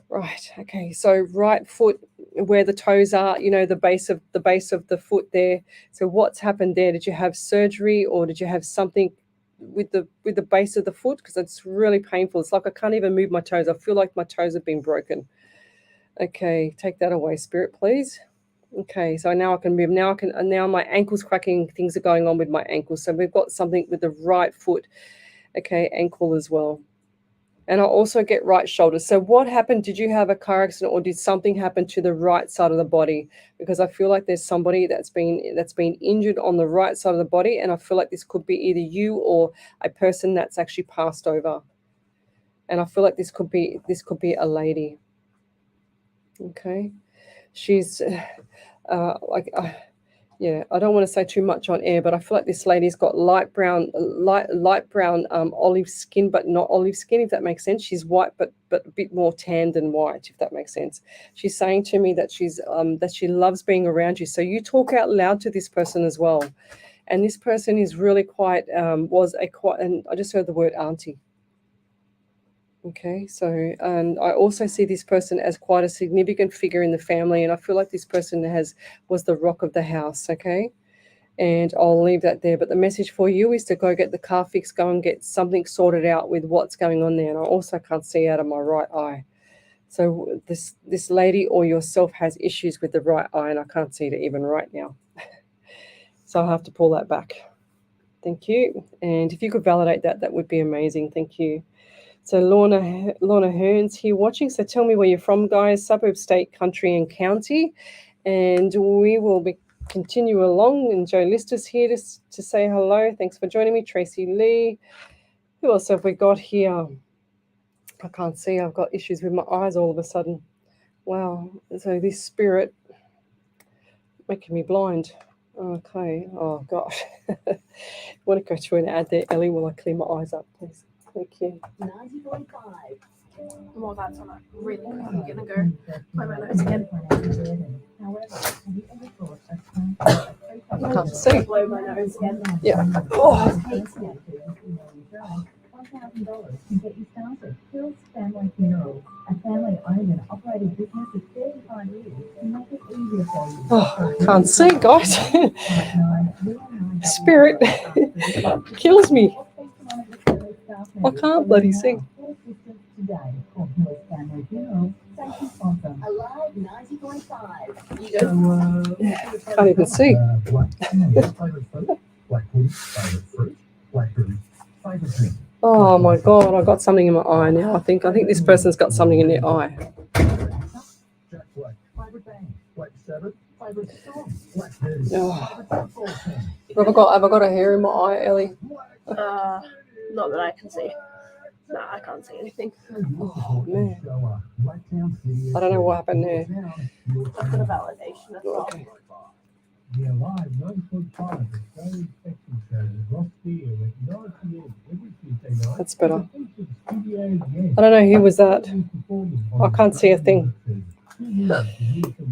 Right. Okay. So right foot, where the toes are, the base of the foot there. So what's happened there? Did you have surgery, or did you have something with the base of the foot? Because it's really painful. It's like I can't even move my toes. I feel like my toes have been broken. Okay, take that away, spirit, please. Okay, so now I can move. Now my ankle's cracking. Things are going on with my ankles. So we've got something with the right foot. Okay, ankle as well. And I also get right shoulder. So what happened? Did you have a car accident, or did something happen to the right side of the body? Because I feel like there's somebody that's been injured on the right side of the body, and I feel like this could be either you or a person that's actually passed over. And I feel like this could be a lady. Okay, she's yeah, I don't want to say too much on air, but I feel like this lady's got light brown, olive skin, but not olive skin, if that makes sense. She's white, but a bit more tan than white, if that makes sense. She's saying to me that that she loves being around you. So you talk out loud to this person as well, and this person is really quite and I just heard the word auntie. Okay, so and I also see this person as quite a significant figure in the family, and I feel like this person was the rock of the house. Okay, and I'll leave that there. But the message for you is to go get the car fixed, go and get something sorted out with what's going on there. And I also can't see out of my right eye. So this lady or yourself has issues with the right eye, and I can't see it even right now. So I'll have to pull that back. Thank you. And if you could validate that, that would be amazing. Thank you. So Lorna Hearns here watching. So tell me where you're from, guys. Suburb, state, country, and county. And we will continue along. And Joe Lister's here to say hello. Thanks for joining me. Tracy Lee. Who else have we got here? I can't see. I've got issues with my eyes all of a sudden. Wow. So this spirit making me blind. Okay. Oh, gosh. I want to go through an ad there, Ellie, while I clear my eyes up, please. Thank you. 90.5. Well, that's on it. Really quick. I'm gonna go play my nose again. I can't see. Blow my nose again. Yeah. Oh. $1,000 can get you started. Phil's Family Funerals, a family-owned and operated business of 35 years, can make it easier for you. Oh, I can't see, guys. Spirit kills me. I can't bloody see. Alive 90.5. You go. Can't even see. Oh my God, I got something in my eye now. I think this person's got something in their eye. Oh. Have I got a hair in my eye, Ellie? Not that I can see. No, I can't see anything. Oh man. I don't know what happened there. I've got a validation as well. Okay. The Alive 9.5 Australian Spectrum Show with Ross Steele at 9 p.m. every Tuesday night. That's better. I don't know who was that. I can't see a thing.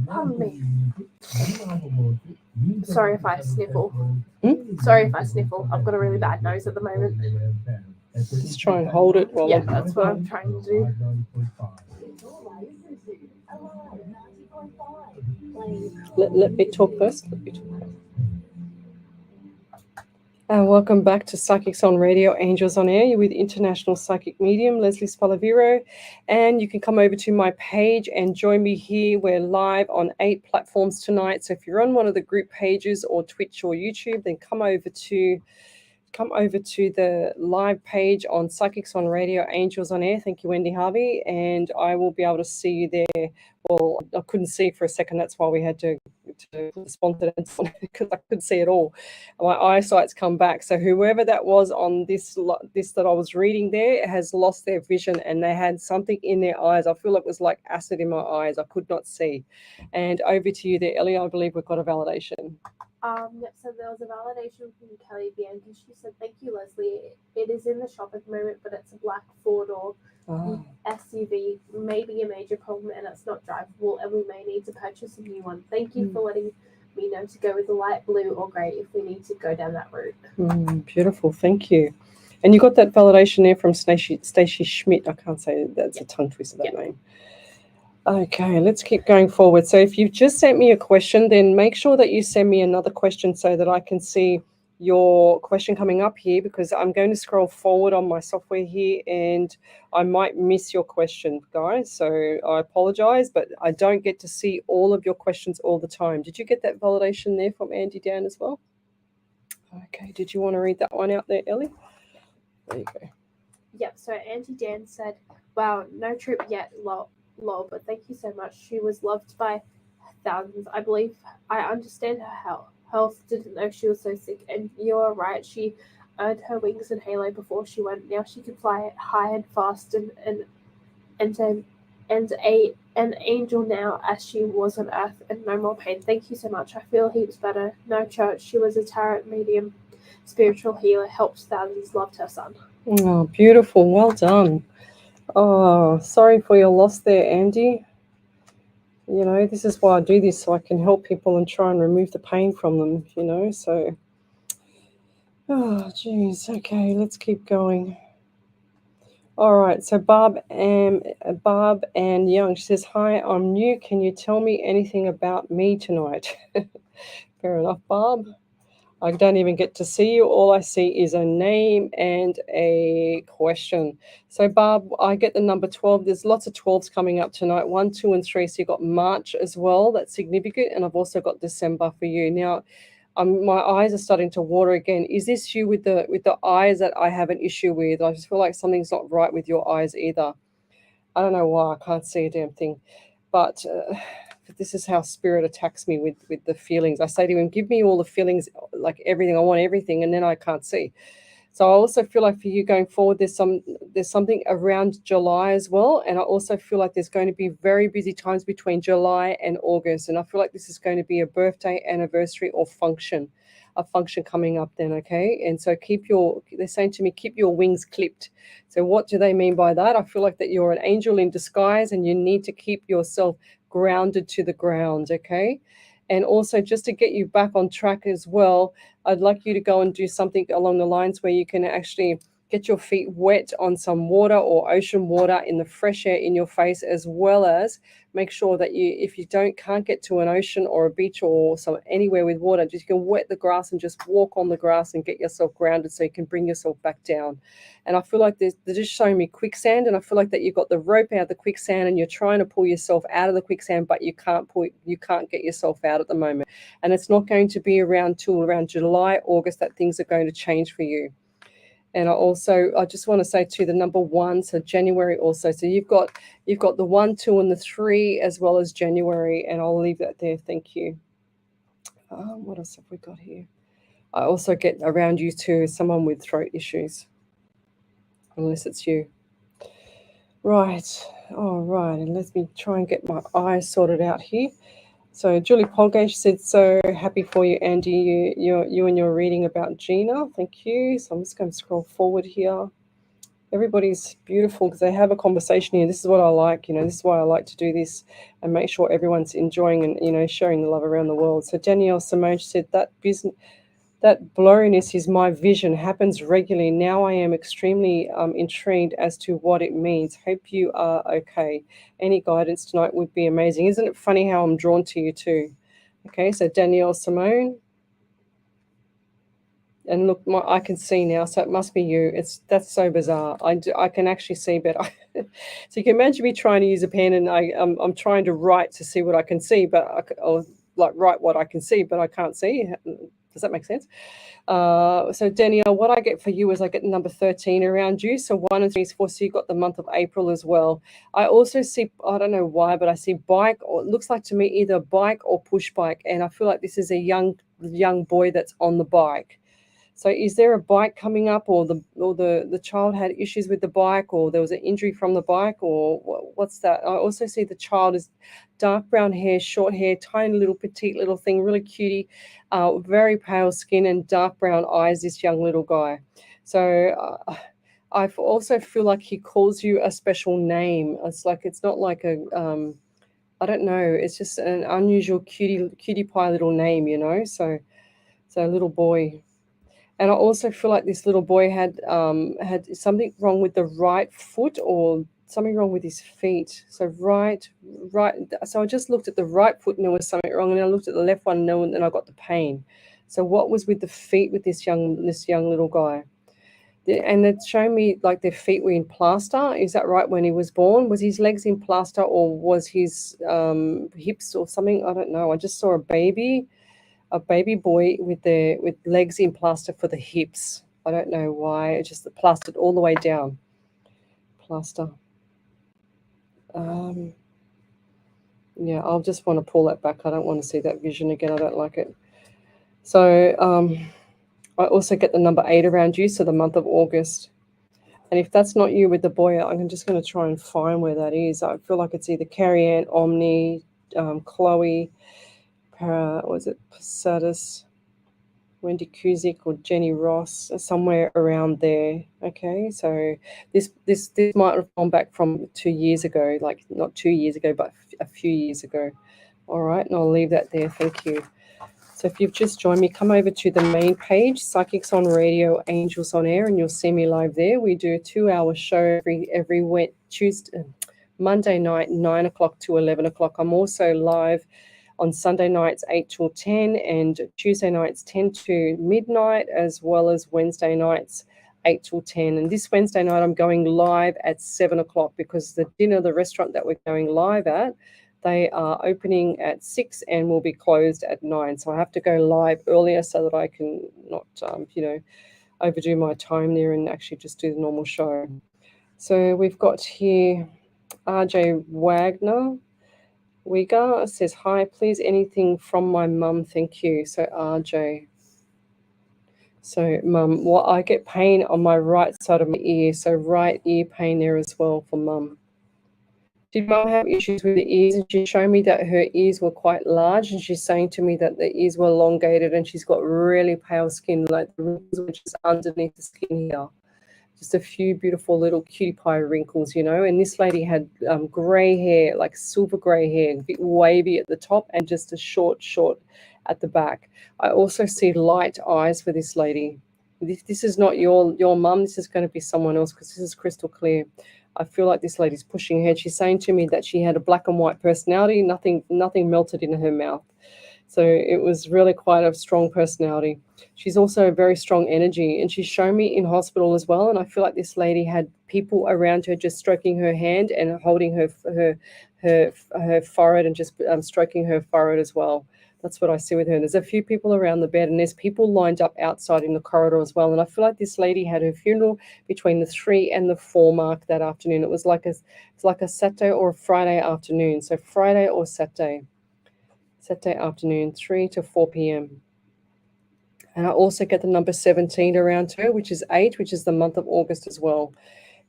Pardon me. Sorry if I sniffle. Hmm? Sorry if I sniffle. I've got a really bad nose at the moment. Just try and hold it while Yeah, that's what I'm trying to do. Let me talk first. Welcome back to Psychics on Radio, Angels on Air. You're with International Psychic Medium Lesley Spaliviero, and you can come over to my page and join me here. We're live on 8 platforms tonight. So if you're on one of the group pages or Twitch or YouTube, then come over to the live page on Psychics on Radio, Angels on Air. Thank you, Wendy Harvey, and I will be able to see you there. Well, I couldn't see for a second. That's why we had to respond to that because I couldn't see at all. My eyesight's come back. So whoever that was on this that I was reading there has lost their vision, and they had something in their eyes. I feel it was like acid in my eyes. I could not see. And over to you there, Ellie. I believe we've got a validation. Yep, so there was a validation from Kelly Bianchi. She said, "Thank you, Lesley. It is in the shop at the moment, but it's a black four-door SUV, maybe a major problem, and it's not drivable, and we may need to purchase a new one. Thank you for letting me know to go with the light blue or grey if we need to go down that route." Beautiful, thank you. And you got that validation there from Stacey Schmidt. I can't say that's a tongue twister, that name. Okay, let's keep going forward. So if you've just sent me a question, then make sure that you send me another question so that I can see your question coming up here, because I'm going to scroll forward on my software here and I might miss your question, guys. So I apologize, but I don't get to see all of your questions all the time. Did you get that validation there from Andy Dan as well? Okay, did you want to read that one out there, Ellie? There you go. Yep, so Auntie Dan said, "Wow, no trip yet, lol, but thank you so much. She was loved by thousands. I believe I understand her health, didn't know she was so sick, and you're right, she earned her wings and halo before she went. Now she can fly high and fast and an angel now as she was on earth, and no more pain. Thank you so much. I feel heaps better. No church. She was a tarot medium, spiritual healer, helped thousands, loved her son." Oh, beautiful. Well done. Oh, sorry for your loss there, Andy. You know, this is why I do this, so I can help people and try and remove the pain from them, you know, so. Oh, geez. Okay, let's keep going. All right, so Barb and Young, she says, "Hi, I'm new. Can you tell me anything about me tonight?" Fair enough, Barb. I don't even get to see you. All I see is a name and a question. So, Barb, I get the number 12. There's lots of 12s coming up tonight, 1, 2, and 3. So you've got March as well. That's significant. And I've also got December for you. Now, My eyes are starting to water again. Is this you with the eyes that I have an issue with? I just feel like something's not right with your eyes either. I don't know why I can't see a damn thing, but this is how spirit attacks me with the feelings. I say to him, give me all the feelings, like everything. I want everything, and then I can't see. So I also feel like for you going forward, there's something around July as well, and I also feel like there's going to be very busy times between July and August, and I feel like this is going to be a birthday, anniversary, or a function coming up then, okay? And so they're saying to me, keep your wings clipped. So what do they mean by that? I feel like that you're an angel in disguise, and you need to keep yourself grounded to the ground, okay? And also, just to get you back on track as well, I'd like you to go and do something along the lines where you can actually get your feet wet on some water or ocean water in the fresh air in your face, as well as make sure that if you can't get to an ocean or a beach or anywhere with water, just you can wet the grass and just walk on the grass and get yourself grounded so you can bring yourself back down. And I feel like they're just showing me quicksand, and I feel like that you've got the rope out of the quicksand and you're trying to pull yourself out of the quicksand, but you can't get yourself out at the moment. And it's not going to be till around July, August that things are going to change for you. And I just want to say to the number 1, so January also. So you've got the 1, 2, and the 3 as well as January, and I'll leave that there. Thank you. What else have we got here? I also get around you too someone with throat issues, unless it's you. Right. All right. And let me try and get my eyes sorted out here. So Julie Polgage said, so happy for you, Andy. You and your reading about Gina. Thank you. So I'm just going to scroll forward here. Everybody's beautiful because they have a conversation here. This is what I like. This is why I like to do this and make sure everyone's enjoying and, sharing the love around the world. So Danielle Simone said, that blurriness is my vision, happens regularly. Now I am extremely intrigued as to what it means. Hope you are okay. Any guidance tonight would be amazing. Isn't it funny how I'm drawn to you too? Okay, so Danielle Simone. And look, I can see now, so it must be you. That's so bizarre. I can actually see better. So you can imagine me trying to use a pen, and I'm trying to write to see what I can see, or write what I can see, but I can't see. Does that make sense? So Danielle, what I get for you is I get number 13 around you. So 1 and 3 is 4. So you got the month of April as well. I also see, I don't know why, but I see bike, or it looks like to me either bike or push bike, and I feel like this is a young boy that's on the bike. So is there a bike coming up, or the child had issues with the bike, or there was an injury from the bike, or what's that? I also see the child is dark brown hair, short hair, tiny little petite little thing, really cutie, very pale skin and dark brown eyes, this young little guy. So I also feel like he calls you a special name. It's not like a, I don't know, it's just an unusual cutie pie little name, so little boy. And I also feel like this little boy had something wrong with the right foot, or something wrong with his feet. So right. So I just looked at the right foot and there was something wrong, and then I looked at the left one and I got the pain. So what was with the feet with this young little guy? And it's showing me like their feet were in plaster. Is that right? When he was born, was his legs in plaster, or was his hips or something? I don't know. I just saw a baby boy with legs in plaster for the hips. I don't know why. It's just plastered all the way down. Plaster. Yeah, I'll just want to pull that back. I don't want to see that vision again. I don't like it. So I also get the number 8 around you, so the month of August. And if that's not you with the boy, I'm just going to try and find where that is. I feel like it's either Carrie Ann, Omni, Chloe, was it Posadis, Wendy Kuzik, or Jenny Ross, somewhere around there. Okay, so this might have gone back from 2 years ago, like not 2 years ago, but a few years ago. All right, and I'll leave that there. Thank you. So if you've just joined me, come over to the main page, Psychics on Radio, Angels on Air, and you'll see me live there. We do a 2-hour show every Monday night, 9 o'clock to 11 o'clock. I'm also live on Sunday nights 8 till 10, and Tuesday nights 10 to midnight, as well as Wednesday nights 8 till 10. And this Wednesday night I'm going live at 7 o'clock, because the restaurant that we're going live at, They are opening at 6 and will be closed at 9. So I have to go live earlier so that I can not, overdo my time there and actually just do the normal show. So we've got here RJ Wieger says, hi, please anything from my mum, thank you. So RJ. So mum, I get pain on my right side of my ear, so right ear pain there as well for mum. Did mum have issues with the ears? And she showed me that her ears were quite large, and she's saying to me that the ears were elongated and she's got really pale skin, like the wrinkles which is underneath the skin here. Just a few beautiful little cutie pie wrinkles, and this lady had grey hair, like silver grey hair, a bit wavy at the top and just a short at the back. I also see light eyes for this lady. This is not your mum. This is going to be someone else because this is crystal clear. I feel like this lady's pushing ahead. She's saying to me that she had a black and white personality, nothing melted in her mouth. So it was really quite a strong personality. She's also a very strong energy, and she's shown me in hospital as well. And I feel like this lady had people around her just stroking her hand and holding her forehead and just stroking her forehead as well. That's what I see with her. And there's a few people around the bed, and there's people lined up outside in the corridor as well. And I feel like this lady had her funeral between the 3 and the 4 mark that afternoon. It's like a Saturday or a Friday afternoon. So Friday or Saturday afternoon, 3 to 4 p.m. And I also get the number 17 around her, which is 8, which is the month of August as well.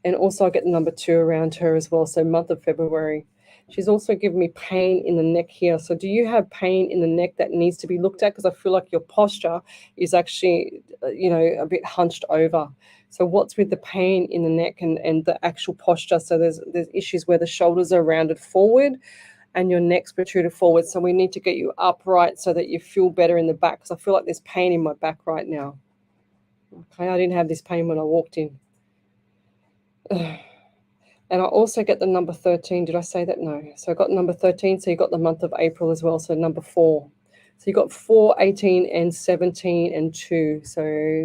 And also I get the number 2 around her as well, so month of February. She's also given me pain in the neck here. So do you have pain in the neck that needs to be looked at? Because I feel like your posture is actually, a bit hunched over. So what's with the pain in the neck and the actual posture? So there's issues where the shoulders are rounded forward and your neck's protruded forward. So we need to get you upright so that you feel better in the back, because I feel like there's pain in my back right now. Okay, I didn't have this pain when I walked in. And I also get the number 13. Did I say that? No. So I got number 13. So you got the month of April as well. So number 4. So you got 4, 18, and 17, and 2. So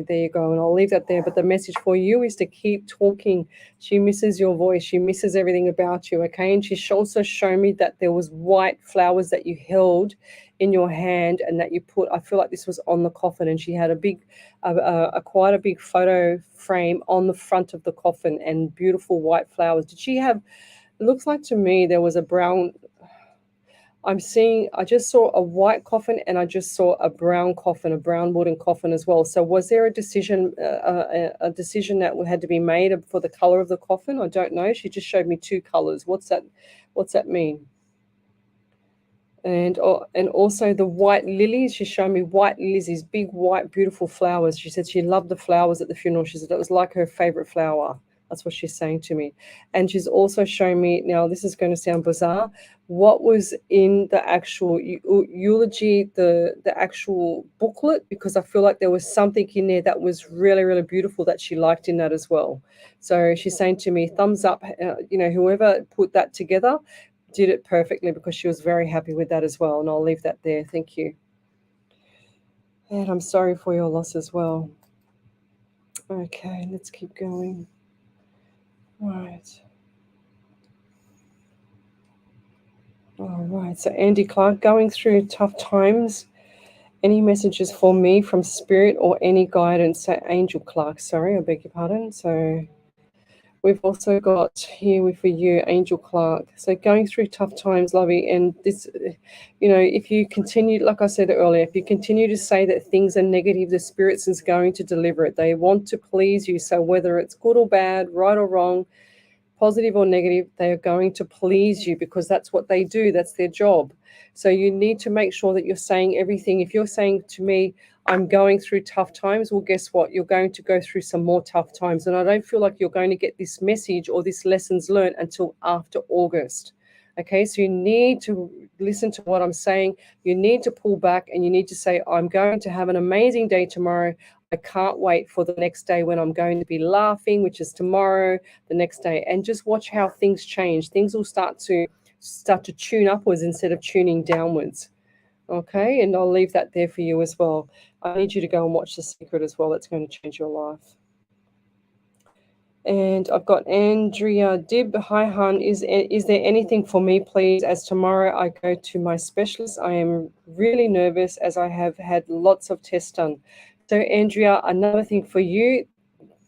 there you go. And I'll leave that there. But the message for you is to keep talking. She misses your voice. She misses everything about you. Okay. And she also showed me that there was white flowers that you held in your hand and that you put, I feel like this was on the coffin, and she had quite a big photo frame on the front of the coffin and beautiful white flowers. Did she have, it looks like to me there was a brown, I just saw a white coffin and I just saw a brown coffin, a brown wooden coffin as well. So was there a decision that had to be made for the color of the coffin? I don't know. She just showed me 2 colors. What's that mean? And also the white lilies. She showed me white lilies, these big white beautiful flowers. She said she loved the flowers at the funeral. She said it was like her favorite flower. That's what she's saying to me. And she's also showing me, now this is going to sound bizarre, what was in the actual eulogy, the actual booklet, because I feel like there was something in there that was really, really beautiful that she liked in that as well. So she's saying to me, thumbs up, whoever put that together did it perfectly, because she was very happy with that as well. And I'll leave that there. Thank you. And I'm sorry for your loss as well. Okay, let's keep going. Right. All right. So Andy Clark, going through tough times. Any messages for me from Spirit or any guidance? So Angel Clark, sorry, I beg your pardon. So we've also got here for you, Angel Clark. So going through tough times, lovey, and this, if you continue, like I said earlier, if you continue to say that things are negative, the Spirit is going to deliver it. They want to please you. So whether it's good or bad, right or wrong, positive or negative, they are going to please you, because that's what they do. That's their job. So you need to make sure that you're saying everything. If you're saying to me, I'm going through tough times, well, guess what? You're going to go through some more tough times. And I don't feel like you're going to get this message or this lessons learned until after August. Okay, so you need to listen to what I'm saying. You need to pull back and you need to say, I'm going to have an amazing day tomorrow. I can't wait for the next day when I'm going to be laughing, which is tomorrow, the next day. And just watch how things change. Things will start to tune upwards instead of tuning downwards. Okay, and I'll leave that there for you as well. I need you to go and watch The Secret as well. That's going to change your life. And I've got Andrea Dib. Hi, hun. Is there anything for me, please? As tomorrow I go to my specialist. I am really nervous as I have had lots of tests done. So, Andrea, another thing for you,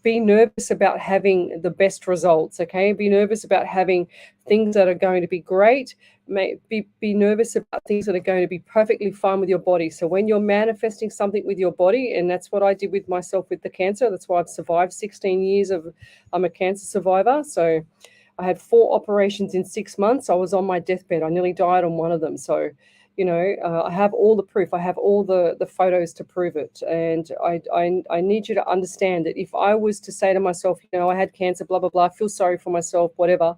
be nervous about having the best results, okay? Be nervous about having things that are going to be great. Be nervous about things that are going to be perfectly fine with your body. So when you're manifesting something with your body, and that's what I did with myself with the cancer, that's why I've survived 16 years of, I'm a cancer survivor. So I had 4 operations in 6 months. I was on my deathbed. I nearly died on one of them. So, I have all the proof. I have all the photos to prove it. And I need you to understand that if I was to say to myself, I had cancer, blah, blah, blah, I feel sorry for myself, whatever,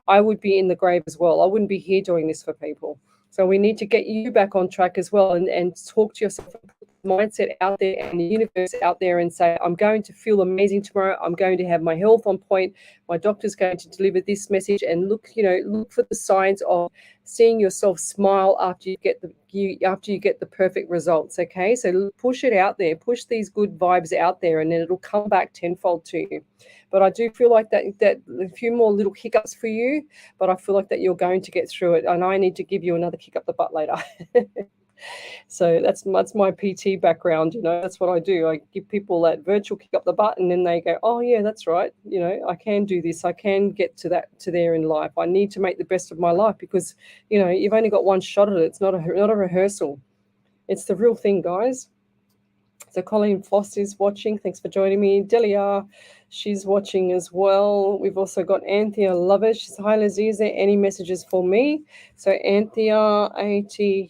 I would be in the grave as well. I wouldn't be here doing this for people. So we need to get you back on track as well, and talk to yourself, mindset out there and the universe out there, and say, I'm going to feel amazing tomorrow. I'm going to have my health on point. My doctor's going to deliver this message, and look for the signs of seeing yourself smile after you get the perfect results. Okay, so push it out there, push these good vibes out there, and then it'll come back tenfold to you. But I do feel like that a few more little hiccups for you, but I feel like that you're going to get through it, and I need to give you another kick up the butt later. So that's my PT background. That's what I do. I give people that virtual kick up the butt, and then they go, oh yeah, that's right. I can do this. I can get to there in life. I need to make the best of my life, because you've only got one shot at it. It's not a rehearsal. It's the real thing, guys. So Colleen Foss is watching. Thanks for joining me. Delia, she's watching as well. We've also got Anthea Lovers. She's, hi Leslie, is there any messages for me? So Anthea, Athen,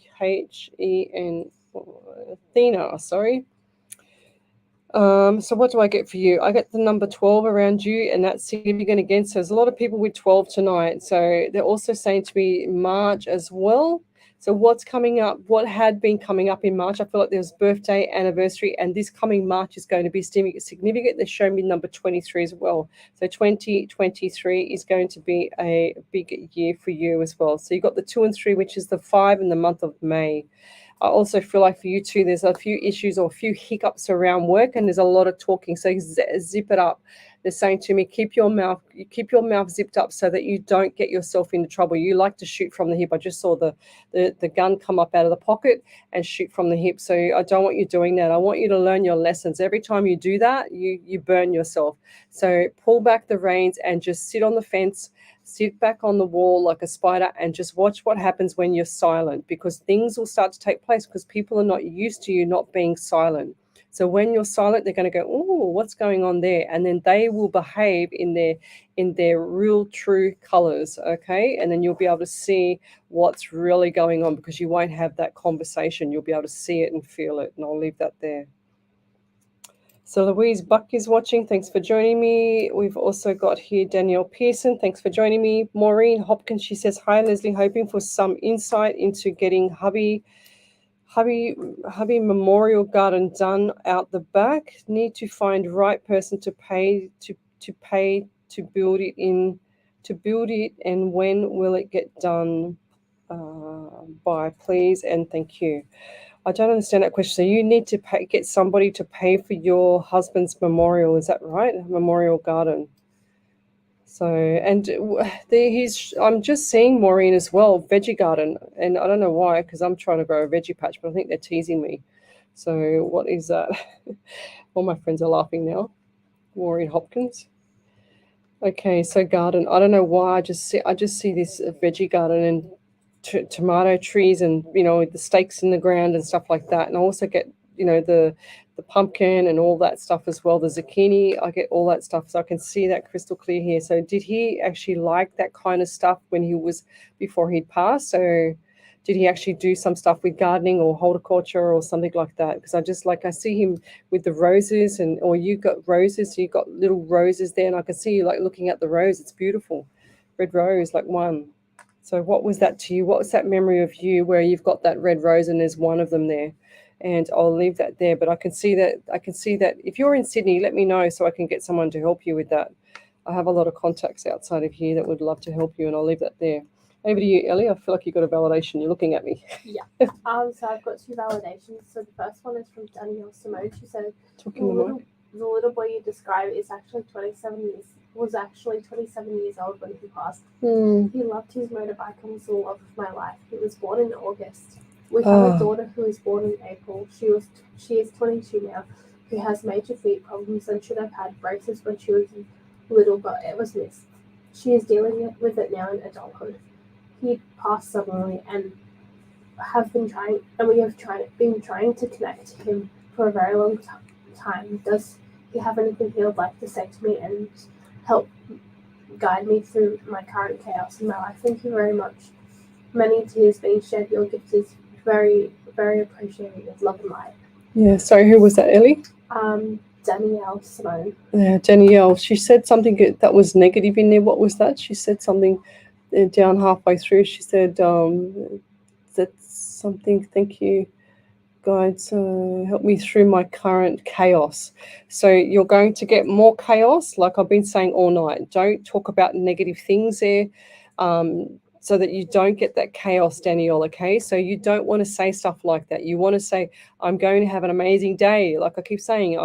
Athena, sorry. So what do I get for you? I get the number 12 around you, and that's significant again. So there's a lot of people with 12 tonight. So they're also saying to me March as well. So what's coming up, what had been coming up in March, I feel like there's birthday, anniversary, and this coming March is going to be significant. They show me number 23 as well. So 2023 is going to be a big year for you as well. So you've got the 2 and 3, which is the 5 in the month of May. I also feel like for you too, there's a few issues or a few hiccups around work, and there's a lot of talking. So zip it up. They're saying to me, keep your mouth zipped up so that you don't get yourself into trouble. You like to shoot from the hip. I just saw the gun come up out of the pocket and shoot from the hip. So I don't want you doing that. I want you to learn your lessons. Every time you do that, you burn yourself. So pull back the reins and just sit on the fence, sit back on the wall like a spider, and just watch what happens when you're silent, because things will start to take place, because people are not used to you not being silent. So when you're silent, they're going to go, oh, what's going on there? And then they will behave in their real true colors, okay? And then you'll be able to see what's really going on, because you won't have that conversation. You'll be able to see it and feel it, and I'll leave that there. So Louise Buck is watching. Thanks for joining me. We've also got here Danielle Pearson. Thanks for joining me. Maureen Hopkins, she says, hi, Leslie, hoping for some insight into getting hubby Memorial Garden done out the back. Need to find right person to pay to build it, and when will it get done by, please and thank you. I don't understand that question. So you need to get somebody to pay for your husband's memorial, is that right? Memorial Garden. So, and I'm just seeing Maureen as well, veggie garden, and I don't know why, because I'm trying to grow a veggie patch, but I think they're teasing me. So what is that? All my friends are laughing now. Maureen Hopkins. Okay, so garden. I don't know why. I just see this veggie garden and tomato trees, and the stakes in the ground and stuff like that. And I also get the pumpkin and all that stuff as well. The zucchini, I get all that stuff, so I can see that crystal clear here. So did he actually like that kind of stuff before he'd passed? So did he actually do some stuff with gardening or horticulture or something like that? Because I see him with the roses, or you got roses, so you got little roses there, and I can see you like looking at the rose. It's beautiful, red rose, like one. So what was that to you? What was that memory of you where you've got that red rose and there's one of them there? And I'll leave that there. But I can see that if you're in Sydney, let me know so I can get someone to help you with that. I have a lot of contacts outside of here that would love to help you, and I'll leave that there. Over to you, Ellie. I feel like you got a validation. You're looking at me. Yeah. So I've got 2 validations. So the first one is from Danielle Simone. She said, the little boy you describe is actually 27 years was actually 27 years old when he passed. Mm. He loved his motorbike and was the love of my life. He was born in August. We have a daughter who was born in April. She is 22 now, who has major feet problems and should have had braces when she was little, but it was missed. She is dealing with it now in adulthood. He passed suddenly, and we have been trying to connect to him for a very long time. Does he have anything he would like to say to me and help guide me through my current chaos in my life? Thank you very much. Many tears being shed. Your gift is very, very appreciated with love and light. Yeah, sorry, who was that, Ellie? Danielle Simone. Yeah, Danielle. She said something that was negative in there. What was that? She said something down halfway through. She said that's something, thank you, guides, help me through my current chaos. So you're going to get more chaos, like I've been saying all night. Don't talk about negative things there. So that you don't get that chaos, Danielle, okay? So you don't want to say stuff like that. You want to say, I'm going to have an amazing day. Like I keep saying,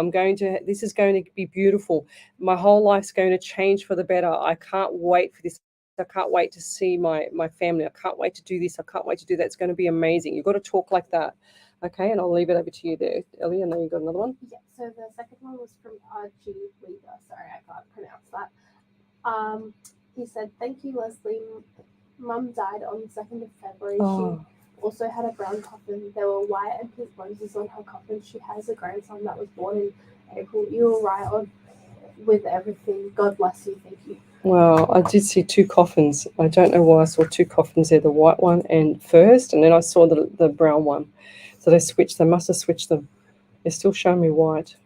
this is going to be beautiful. My whole life's going to change for the better. I can't wait for this. I can't wait to see my family. I can't wait to do this. I can't wait to do that. It's going to be amazing. You've got to talk like that. Okay, and I'll leave it over to you there, Ellie. I know you got another one. Yeah, so the second one was from RG Leader. Sorry, I can't pronounce that. He said, thank you, Leslie. Mum died on the 2nd of February. Oh. She also had a brown coffin. There were white and pink roses on her coffin. She has a grandson that was born in April. You were right on with everything. God bless you. Thank you. Wow, I did see 2 coffins. I don't know why I saw 2 coffins there, the white one and first, and then I saw the brown one. So they must have switched them. They're still showing me white,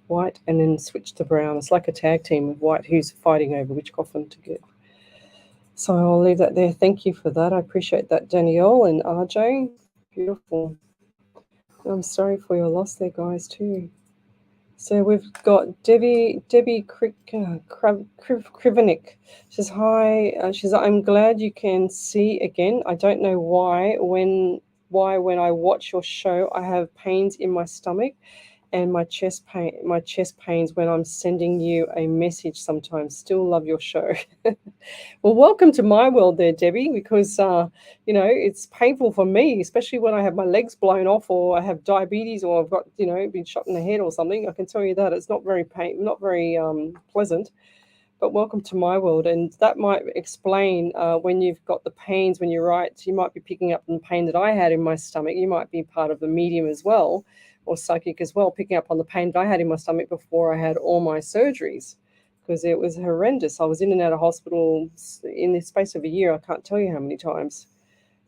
and then switched to brown. It's like a tag team of white who's fighting over which coffin to get. So I'll leave that there. Thank you for that. I appreciate that, Danielle and RJ. Beautiful. I'm sorry for your loss there, guys, too. So we've got Debbie Krivenik. She says, hi. She says, I'm glad you can see again. I don't know why when I watch your show, I have pains in my stomach and my chest pains when I'm sending you a message sometimes. Still love your show. Well, welcome to my world there, Debbie, because, it's painful for me, especially when I have my legs blown off or I have diabetes or I've got, been shot in the head or something. I can tell you that it's not very pleasant. But welcome to my world. And that might explain when you've got the pains when you write, you might be picking up the pain that I had in my stomach. You might be part of the medium as well, or psychic as well, picking up on the pain that I had in my stomach before I had all my surgeries, because it was horrendous. I was in and out of hospital in the space of a year. I can't tell you how many times.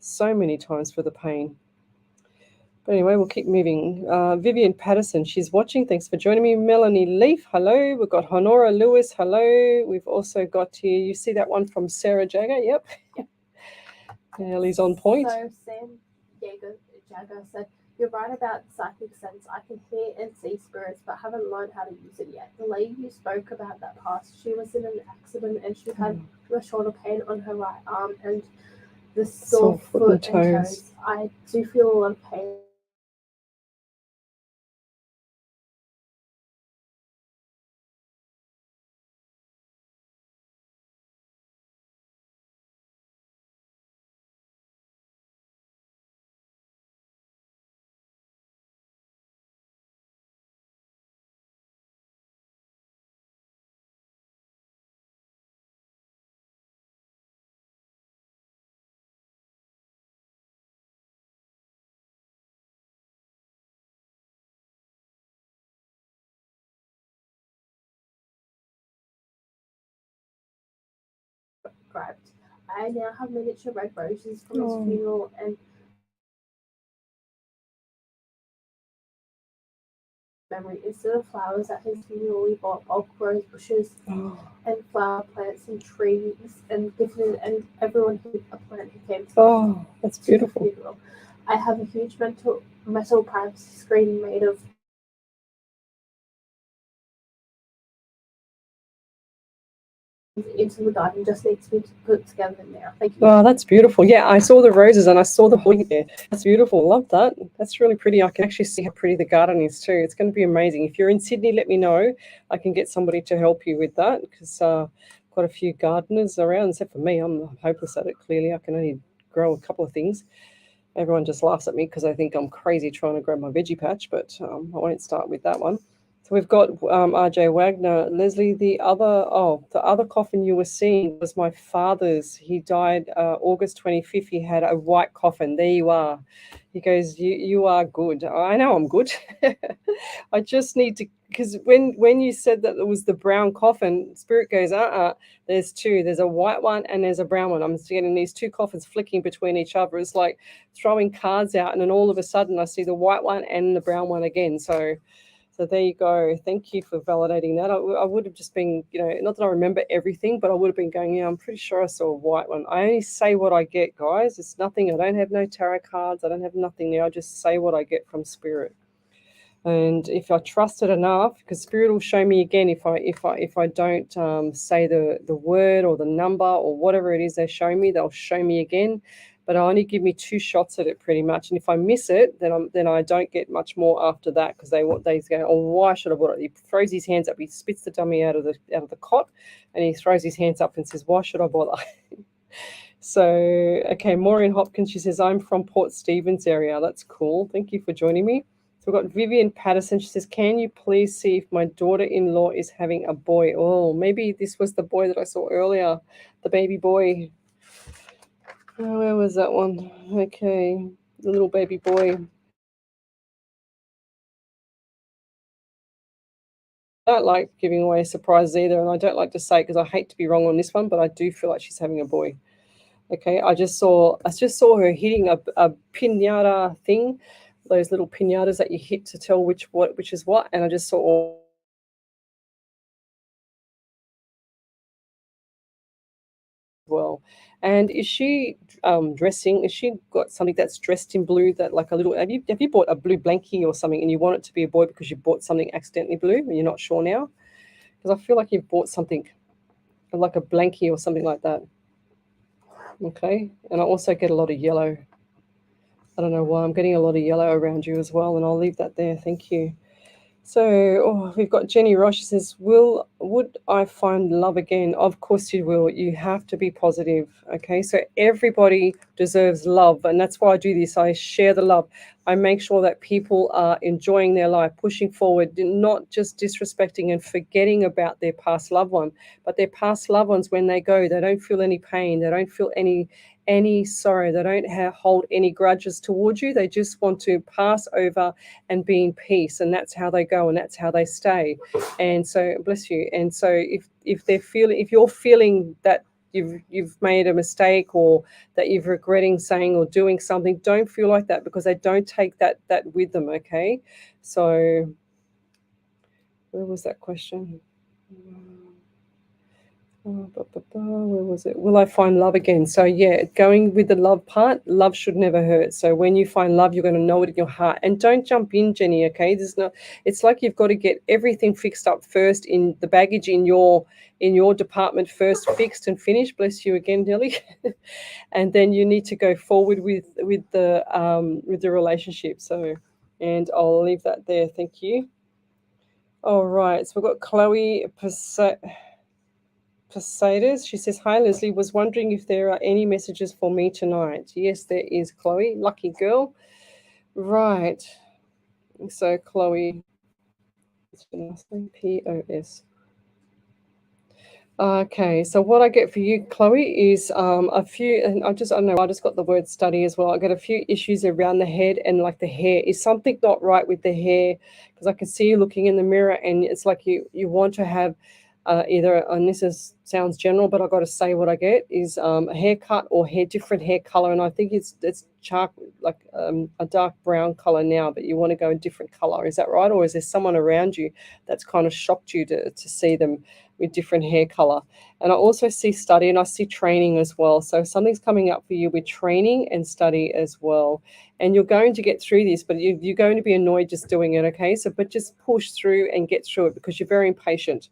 So many times for the pain. But anyway, we'll keep moving. Vivian Patterson, she's watching. Thanks for joining me. Melanie Leaf, hello. We've got Honora Lewis, hello. We've also got here, you see that one from Sarah Jagger? Yep. Ellie's on point. So Sam Jagger said, you're right about the psychic sense. I can hear and see spirits, but haven't learned how to use it yet. The lady you spoke about that passed, she was in an accident and she had a shoulder pain on her right arm and the sore foot and toes. I do feel a lot of pain. Grabbed. I now have miniature red roses from his funeral and memory. Instead of flowers at his funeral, we bought bulk rose bushes and flower plants and trees and gifted and everyone who a plant who came to that's beautiful. The funeral. I have a huge metal privacy screen made of into the garden, just needs to be put together now. Thank you. Oh, that's beautiful. Yeah, I saw the roses and I saw the holly there. That's beautiful. Love that. That's really pretty. I can actually see how pretty the garden is too. It's going to be amazing. If you're in Sydney, let me know. I can get somebody to help you with that because I've quite a few gardeners around, except for me. I'm hopeless at it, clearly. I can only grow a couple of things. Everyone just laughs at me because I think I'm crazy trying to grow my veggie patch, but I won't start with that one. So we've got RJ Wagner. Leslie, the other coffin you were seeing was my father's. He died August 25th. He had a white coffin. There you are. He goes, you are good. I know I'm good. I just need to, because when you said that it was the brown coffin, Spirit goes, there's two. There's a white one and there's a brown one. I'm getting these two coffins flicking between each other. It's like throwing cards out, and then all of a sudden I see the white one and the brown one again. So there you go. Thank you for validating that. I would have just been, not that I remember everything, but I would have been going, I'm pretty sure I saw a white one. I only say what I get, guys. It's nothing. I don't have no tarot cards. I don't have nothing there. I just say what I get from Spirit. And if I trust it enough, because Spirit will show me again if I don't say the word or the number or whatever it is they're showing me, they'll show me again. But I only give me 2 shots at it pretty much. And if I miss it, then I don't get much more after that, because they go, oh, why should I bought it? He throws his hands up, he spits the dummy out of the cot, and he throws his hands up and says, why should I bother? So, okay, Maureen Hopkins, she says, I'm from Port Stephens area. That's cool. Thank you for joining me. So we've got Vivian Patterson. She says, can you please see if my daughter-in-law is having a boy? Oh, maybe this was the boy that I saw earlier, the baby boy. Where was that one? Okay, the little baby boy. I don't like giving away surprises either, and I don't like to say it because I hate to be wrong on this one, but I do feel like she's having a boy. Okay, I just saw her hitting a piñata thing, those little piñatas that you hit to tell which is what, and I just saw well. And is she dressing? Is she got something that's dressed in blue, that like a little? Have you bought a blue blankie or something, and you want it to be a boy because you bought something accidentally blue and you're not sure now? Because I feel like you've bought something like a blankie or something like that. Okay, and I also get a lot of yellow. I don't know why I'm getting a lot of yellow around you as well, and I'll leave that there. Thank you. So we've got Jenny Ross. She says, would I find love again? Of course you will. You have to be positive. Okay, so everybody deserves love, and that's why I do this. I share the love. I make sure that people are enjoying their life, pushing forward, not just disrespecting and forgetting about their past loved one, but their past loved ones, when they go, they don't feel any pain, they don't feel any sorrow, they don't hold any grudges towards you. They just want to pass over and be in peace, and that's how they go and that's how they stay. And so, bless you. And so if you're feeling that you've made a mistake, or that you're regretting saying or doing something, don't feel like that, because they don't take that with them. Okay, so where was that question? Where was it? Will I find love again? So yeah, going with the love part, love should never hurt. So when you find love, you're going to know it in your heart. And don't jump in, Jenny, okay? It's like you've got to get everything fixed up first, in the baggage in your department first, fixed and finished. Bless you again, Nelly. And then you need to go forward with the relationship. So, and I'll leave that there. Thank you. All right, so we've got Chloe Poseidus. She says, hi Leslie, was wondering if there are any messages for me tonight. Yes, there is, Chloe. Lucky girl. Right. So Chloe, POS. Okay, so what I get for you, Chloe, is a few, and I don't know, I just got the word study as well. I got a few issues around the head and like the hair. Is something not right with the hair? Because I can see you looking in the mirror, and it's like you want to have either, and sounds general, but I've got to say what I get is a haircut or different hair color, and I think it's dark, like a dark brown color now, but you want to go a different color. Is that right? Or is there someone around you that's kind of shocked you to see them with different hair color? And I also see study, and I see training as well. So something's coming up for you with training and study as well. And you're going to get through this, but you're going to be annoyed just doing it, okay? So, but just push through and get through it, because you're very impatient.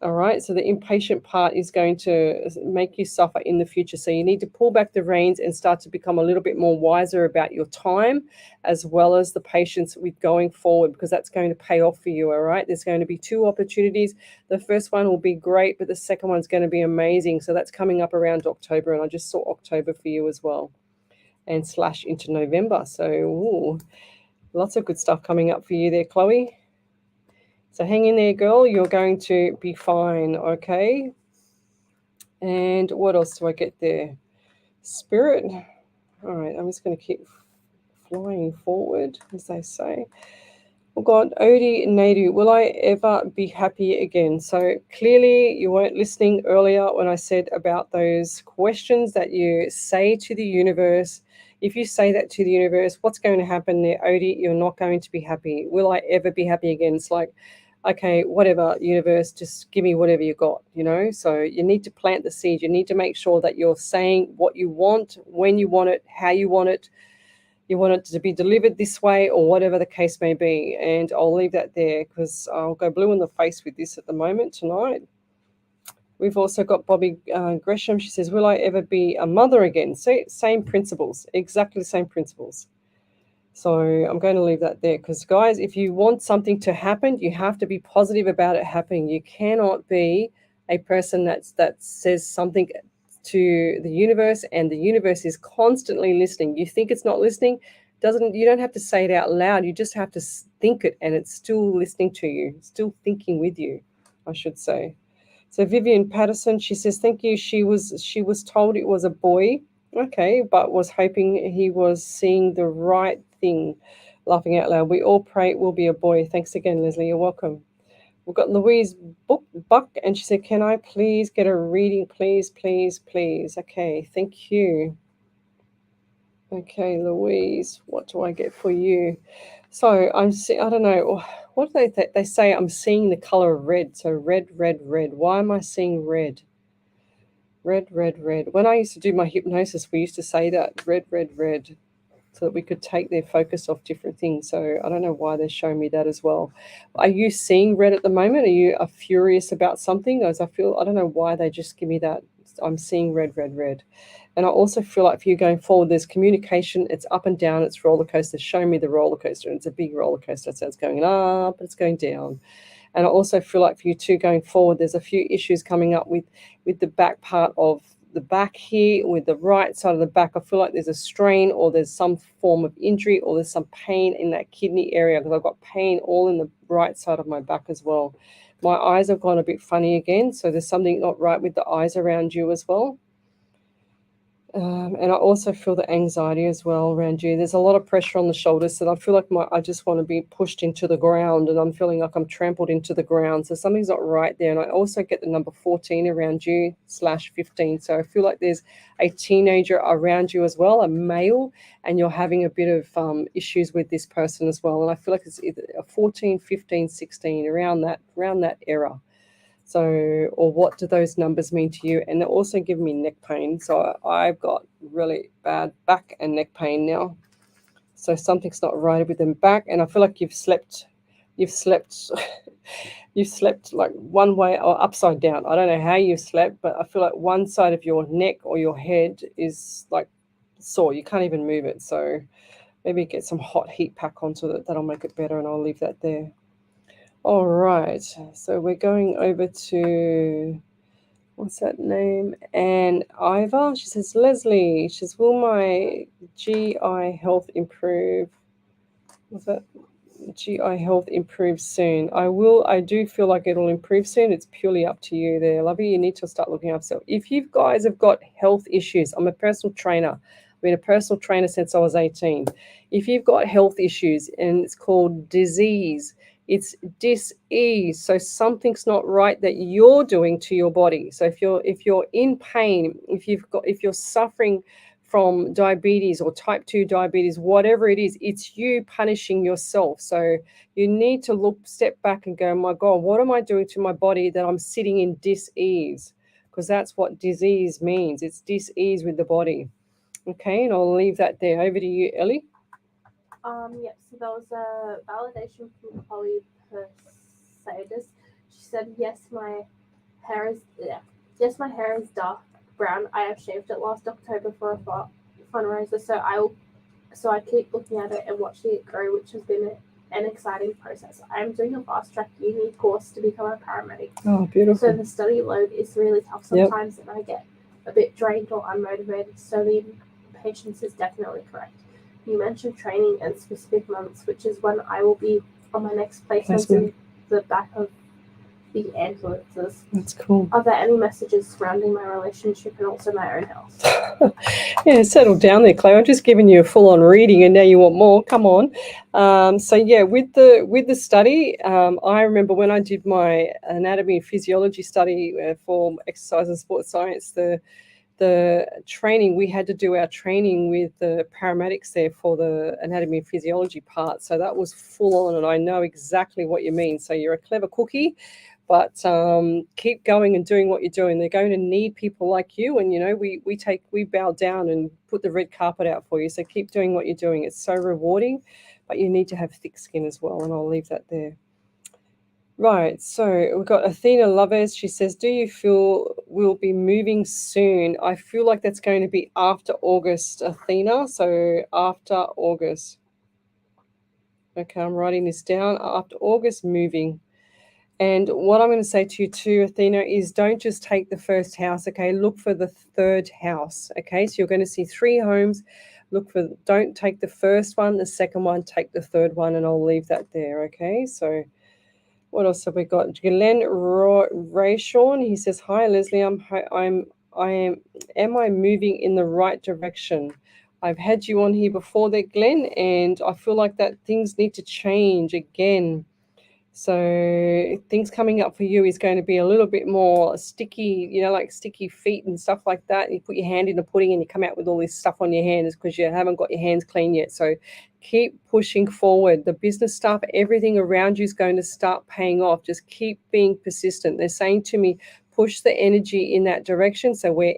All right, so the impatient part is going to make you suffer in the future. So you need to pull back the reins and start to become a little bit more wiser about your time, as well as the patience with going forward, because that's going to pay off for you. All right, there's going to be 2 opportunities. The first one will be great, but the second one's going to be amazing. So that's coming up around October, and I just saw October for you as well, and / into November. So ooh, lots of good stuff coming up for you there, Chloe. So hang in there, girl. You're going to be fine, okay? And what else do I get there? Spirit. All right, I'm just going to keep flying forward, as they say. Oh God, Odie Nadu, will I ever be happy again? So clearly you weren't listening earlier when I said about those questions that you say to the universe. If you say that to the universe, what's going to happen there, Odie? You're not going to be happy. Will I ever be happy again? It's like, okay, whatever, universe, just give me whatever you got, So you need to plant the seed. You need to make sure that you're saying what you want, when you want it, how you want it. You want it to be delivered this way or whatever the case may be. And I'll leave that there because I'll go blue in the face with this at the moment tonight. We've also got Bobby Gresham. She says, will I ever be a mother again? Same principles, exactly the same principles. So I'm going to leave that there because, guys, if you want something to happen, you have to be positive about it happening. You cannot be a person that says something to the universe and the universe is constantly listening. You think it's not listening, you don't have to say it out loud. You just have to think it and it's still listening to you, still thinking with you, I should say. So Vivian Patterson, she says, thank you. She was told it was a boy. Okay, but was hoping he was seeing the right thing. Laughing out loud. We all pray it will be a boy. Thanks again, Lesley. You're welcome. We've got Louise Buck, and she said, can I please get a reading? Please, please, please. Okay, thank you. Okay, Louise, what do I get for you? So I don't know. What do they say? I'm seeing the color of red. So red, red, red. Why am I seeing red? Red, red, red. When I used to do my hypnosis, we used to say that, red, red, red, so that we could take their focus off different things. So I don't know why they're showing me that as well. Are you seeing red at the moment? Are you furious about something? As I don't know why they just give me that. I'm seeing red, red, red. And I also feel like for you going forward, there's communication. It's up and down. It's roller coaster. Show me the roller coaster. It's a big roller coaster. So it's going up, it's going down. And I also feel like for you too going forward, there's a few issues coming up with the back part of the back here, with the right side of the back. I feel like there's a strain or there's some form of injury or there's some pain in that kidney area because I've got pain all in the right side of my back as well. My eyes have gone a bit funny again, so there's something not right with the eyes around you as well. And I also feel the anxiety as well around you. There's a lot of pressure on the shoulders, so I feel like I just want to be pushed into the ground, and I'm feeling like I'm trampled into the ground. So something's not right there. And I also get the number 14 around you /15. So I feel like there's a teenager around you as well, a male, and you're having a bit of issues with this person as well. And I feel like it's either a 14, 15, 16, around that era. So, or what do those numbers mean to you? And they're also giving me neck pain. So I've got really bad back and neck pain now. So something's not right with them back. And I feel like you've slept like one way or upside down. I don't know how you slept, but I feel like one side of your neck or your head is like sore. You can't even move it. So maybe get some hot heat pack onto it. That'll make it better. And I'll leave that there. All right, so we're going over to, what's that name? And Iva, she says, Lesley, she says, will my GI health improve? What's that? GI health improve soon. I do feel like it'll improve soon. It's purely up to you there, lovey. You need to start looking after yourself. If you guys have got health issues, I'm a personal trainer. I've been a personal trainer since I was 18. If you've got health issues and it's called disease, it's dis-ease. So something's not right that you're doing to your body. So if you're in pain, if you're suffering from diabetes or type 2 diabetes, whatever it is, it's you punishing yourself. So you need to step back and go, my God, what am I doing to my body that I'm sitting in dis-ease? Because that's what disease means. It's dis-ease with the body. Okay, and I'll leave that there. Over to you, Ellie. Yep, so there was a validation from Chloe Persadas. She said, yes, my hair is yes, my hair is dark brown. I have shaved it last October for a fundraiser, so I keep looking at it and watching it grow, which has been an exciting process. I'm doing a fast track uni course to become a paramedic. Oh, beautiful. So the study load is really tough sometimes, and I get a bit drained or unmotivated. So the impatience is definitely correct. You mentioned training and specific months, which is when I will be on my next placements in the back of the ambulances. That's cool. Are there any messages surrounding my relationship and also my own health? Yeah, settle down there, Chloe. I'm just giving you a full-on reading, and now you want more. Come on. So yeah, with the study, I remember when I did my anatomy and physiology study for exercise and sports science, the training, we had to do our training with the paramedics there for the anatomy and physiology part. So that was full on, and I know exactly what you mean. So you're a clever cookie, but keep going and doing what you're doing. They're going to need people like you, and we bow down and put the red carpet out for you. So keep doing what you're doing. It's so rewarding, but you need to have thick skin as well, and I'll leave that there. Right, so we've got Athena Lovers. She says, do you feel we'll be moving soon? I feel like that's going to be after August, Athena. So after August. Okay, I'm writing this down. After August, moving. And what I'm going to say to you too, Athena, is don't just take the first house, okay? Look for the third house, okay? So you're going to see 3 homes. Don't take the first one, the second one, take the third one, and I'll leave that there, okay? So what else have we got? Glenn Rayshawn, he says, hi, Lesley, am I moving in the right direction? I've had you on here before there, Glenn, and I feel like that things need to change again. So things coming up for you is going to be a little bit more sticky, like sticky feet and stuff like that. You put your hand in the pudding and you come out with all this stuff on your hands because you haven't got your hands clean yet. So keep pushing forward. The business stuff, everything around you is going to start paying off. Just keep being persistent. They're saying to me, push the energy in that direction. So where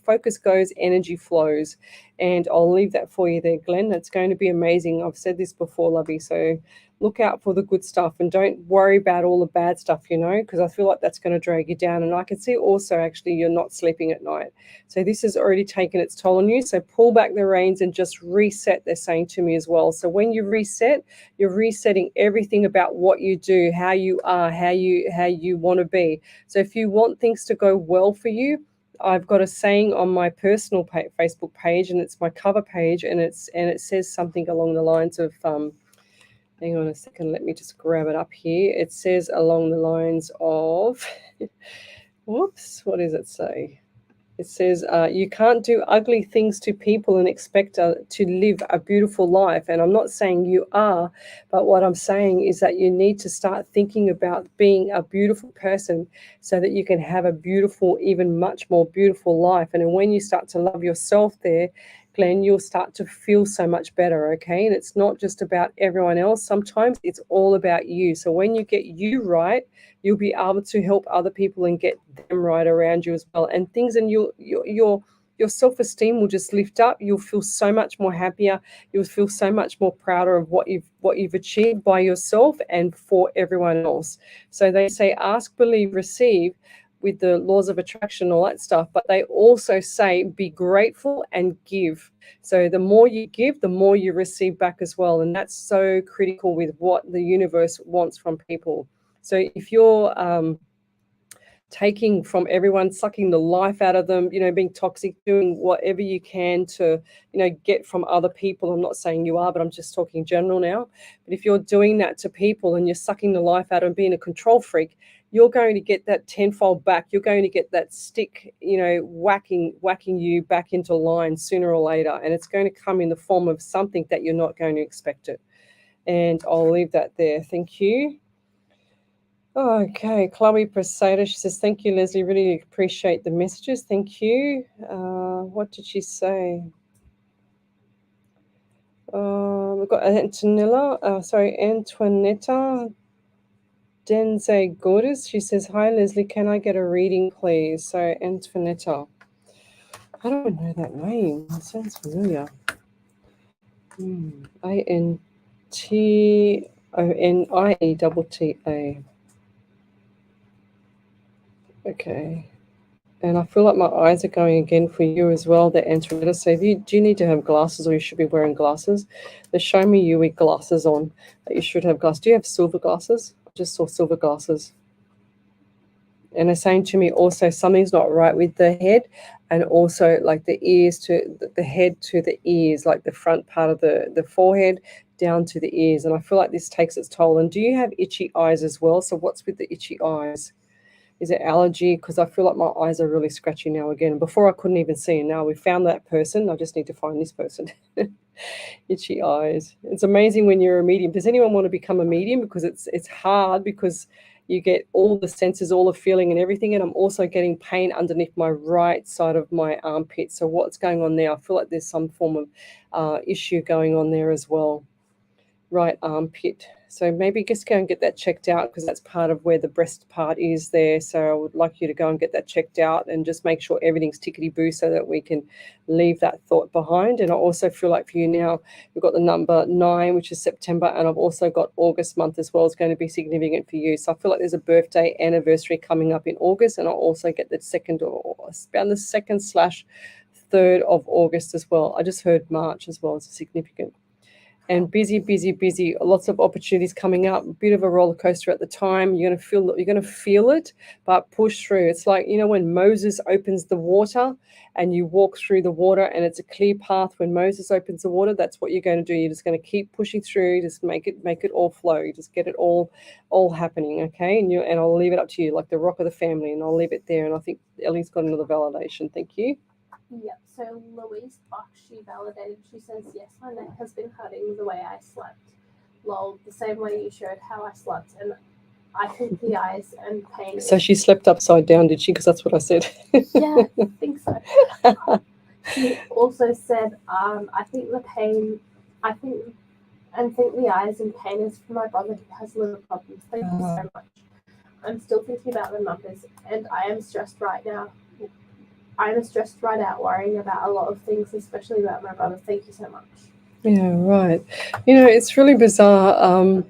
focus goes, energy flows. And I'll leave that for you there, Glenn. That's going to be amazing. I've said this before, lovey. So look out for the good stuff and don't worry about all the bad stuff, because I feel like that's going to drag you down. And I can see also actually you're not sleeping at night. So this has already taken its toll on you. So pull back the reins and just reset, they're saying to me as well. So when you reset, you're resetting everything about what you do, how you are, how you want to be. So if you want things to go well for you, I've got a saying on my personal Facebook page, and it's my cover page, and it says something along the lines of hang on a second, let me just grab it up here. It says along the lines of, whoops, what does it say? It says, you can't do ugly things to people and expect to live a beautiful life. And I'm not saying you are, but what I'm saying is that you need to start thinking about being a beautiful person so that you can have a beautiful, even much more beautiful life. And then when you start to love yourself there, Glenn, you'll start to feel so much better, okay? And it's not just about everyone else. Sometimes it's all about you. So when you get you right, you'll be able to help other people and get them right around you as well. And things, and your self-esteem will just lift up. You'll feel so much more happier. You'll feel so much more prouder of what you've achieved by yourself and for everyone else. So they say, ask, believe, receive, with the laws of attraction, all that stuff. But they also say, be grateful and give. So the more you give, the more you receive back as well. And that's so critical with what the universe wants from people. So if you're taking from everyone, sucking the life out of them, being toxic, doing whatever you can to, get from other people. I'm not saying you are, but I'm just talking general now. But if you're doing that to people and you're sucking the life out of them, being a control freak, you're going to get that tenfold back. You're going to get that stick, whacking you back into line sooner or later. And it's going to come in the form of something that you're not going to expect it. And I'll leave that there. Thank you. Okay, Chloe Prasada, she says, thank you, Lesley. Really appreciate the messages. Thank you. What did she say? We've got Antoinetta Denze Gordas. She says, hi, Lesley, can I get a reading, please? So, Antoinetta. I don't know that name. It sounds familiar. ANTONIETTA. Okay. And I feel like my eyes are going again for you as well. They're answering letters. So if you do you need to have glasses, or you should be wearing glasses. They're showing me you with glasses on. That you should have glasses. Do you have silver glasses? I just saw silver glasses. And they're saying to me also something's not right with the head, and also like the ears to the head to the ears, like the front part of the forehead down to the ears. And I feel like this takes its toll. And do you have itchy eyes as well? So what's with the itchy eyes? Is it allergy? Because I feel like my eyes are really scratchy now again. Before I couldn't even see, and now we found that person. I just need to find this person. Itchy eyes. It's amazing when you're a medium. Does anyone want to become a medium? Because it's hard, because you get all the senses, all the feeling and everything. And I'm also getting pain underneath my right side of my armpit. So what's going on there? I feel like there's some form of issue going on there as well. Right armpit. So maybe just go and get that checked out, because that's part of where the breast part is there. So I would like you to go and get that checked out and just make sure everything's tickety-boo, so that we can leave that thought behind. And I also feel like for you now, we've got the number 9, which is September, and I've also got August month as well. It's going to be significant for you. So I feel like there's a birthday anniversary coming up in August, and I'll also get the second, or around the 2nd/3rd of August as well. I just heard March as well as significant. And busy, busy, busy. Lots of opportunities coming up. A bit of a roller coaster at the time. You're gonna feel it, but push through. It's like, when Moses opens the water and you walk through the water and it's a clear path. When Moses opens the water, that's what you're going to do. You're just going to keep pushing through. Just make it all flow. You just get it all happening, okay? And I'll leave it up to you, like the rock of the family, and I'll leave it there. And I think Ellie's got another validation. Thank you. Yep, so Louise Buck, she validated, she says, yes, my neck has been hurting the way I slept. Lol, the same way you showed how I slept, and I think the eyes and pain. So she slept upside down, did she? Because that's what I said. Yeah, I think so. She also said, I think the pain, I think the eyes and pain is for my brother who has liver problems. Thank you so much. I'm still thinking about the numbers, and I am stressed right now. I'm stressed right out, worrying about a lot of things, especially about my brother. Thank you so much. Yeah, right. It's really bizarre.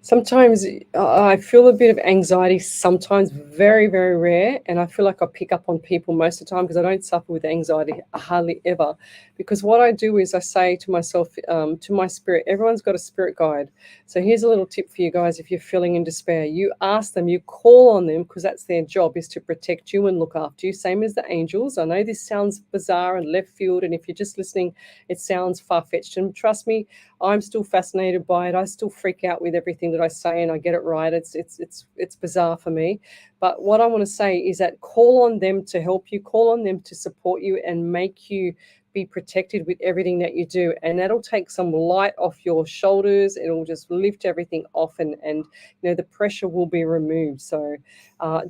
Sometimes I feel a bit of anxiety, sometimes very, very rare. And I feel like I pick up on people most of the time, because I don't suffer with anxiety hardly ever. Because what I do is I say to myself, to my spirit, everyone's got a spirit guide. So here's a little tip for you guys. If you're feeling in despair, you ask them, you call on them, because that's their job, is to protect you and look after you. Same as the angels. I know this sounds bizarre and left field. And if you're just listening, it sounds far-fetched. And trust me, I'm still fascinated by it. I still freak out with everything that I say, and I get it right. It's bizarre for me. But what I want to say is that call on them to help you, call on them to support you and make you be protected with everything that you do. And that'll take some light off your shoulders. It'll just lift everything off, and the pressure will be removed. So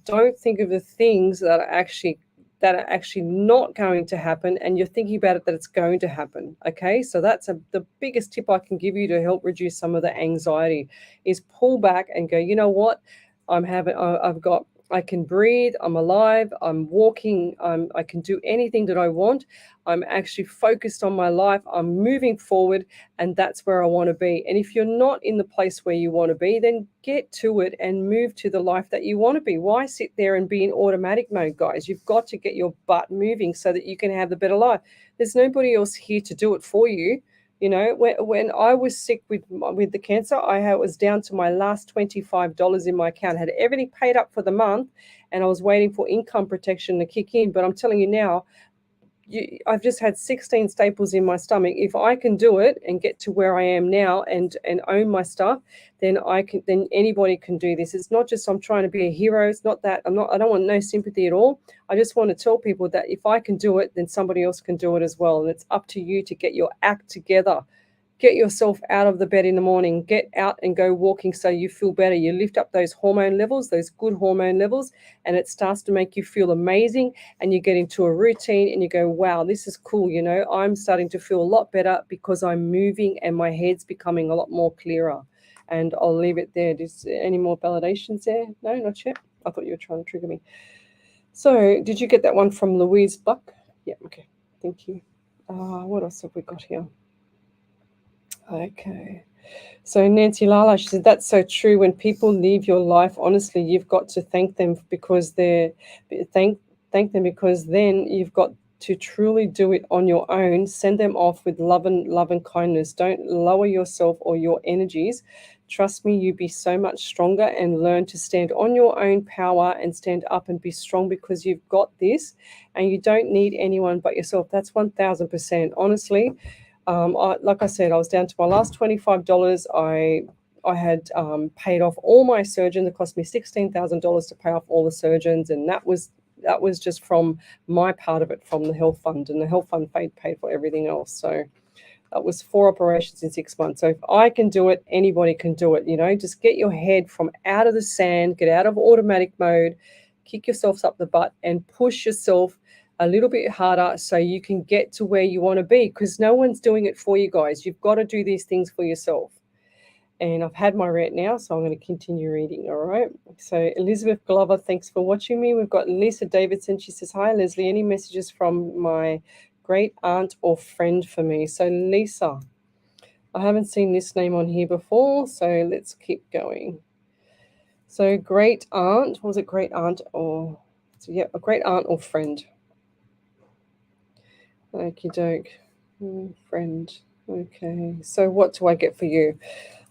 don't think of the things that are actually not going to happen, and you're thinking about it that it's going to happen. Okay, so that's the biggest tip I can give you to help reduce some of the anxiety, is pull back and go, you know what, I can breathe, I'm alive, I'm walking, I can do anything that I want. I'm actually focused on my life, I'm moving forward, and that's where I want to be. And if you're not in the place where you want to be, then get to it and move to the life that you want to be. Why sit there and be in automatic mode, guys? You've got to get your butt moving so that you can have the better life. There's nobody else here to do it for you. When I was sick with the cancer, I was down to my last $25 in my account. I had everything paid up for the month, and I was waiting for income protection to kick in. But I'm telling you now, I've just had 16 staples in my stomach. If I can do it and get to where I am now and own my stuff, then anybody can do this. It's not just I'm trying to be a hero. It's not that I don't want no sympathy at all. I just want to tell people that if I can do it, then somebody else can do it as well. And it's up to you to get your act together. Get yourself out of the bed in the morning. Get out and go walking so you feel better. You lift up those hormone levels, those good hormone levels, and it starts to make you feel amazing. And you get into a routine and you go, wow, this is cool. I'm starting to feel a lot better because I'm moving and my head's becoming a lot more clearer. And I'll leave it there. Is there any more validations there? No, not yet. I thought you were trying to trigger me. So did you get that one from Louise Buck? Yeah, okay. Thank you. What else have we got here? Okay. So Nancy Lala, she said, that's so true. When people leave your life, honestly, you've got to thank them because thank them because then you've got to truly do it on your own. Send them off with love and kindness. Don't lower yourself or your energies. Trust me, you'll be so much stronger and learn to stand on your own power and stand up and be strong because you've got this and you don't need anyone but yourself. That's 1000%. Honestly, like I said, I was down to my last $25. I had paid off all my surgeons. It cost me $16,000 to pay off all the surgeons, and that was just from my part of it from the health fund, and the health fund paid for everything else. So that was 4 operations in 6 months. So if I can do it, anybody can do it. You know, just get your head from out of the sand, get out of automatic mode, kick yourselves up the butt, and push yourself a little bit harder so you can get to where you want to be, because no one's doing it for you guys. You've got to do these things for yourself. And I've had my rant now, so I'm going to continue reading. All right. So Elizabeth Glover, thanks for watching me. We've got Lisa Davidson. She says, hi, Lesley. Any messages from my great aunt or friend for me? So Lisa, I haven't seen this name on here before, so let's keep going. So great aunt, was it great aunt or, so yeah, a great aunt or friend? Okie doke. Friend. Okay. So what do I get for you?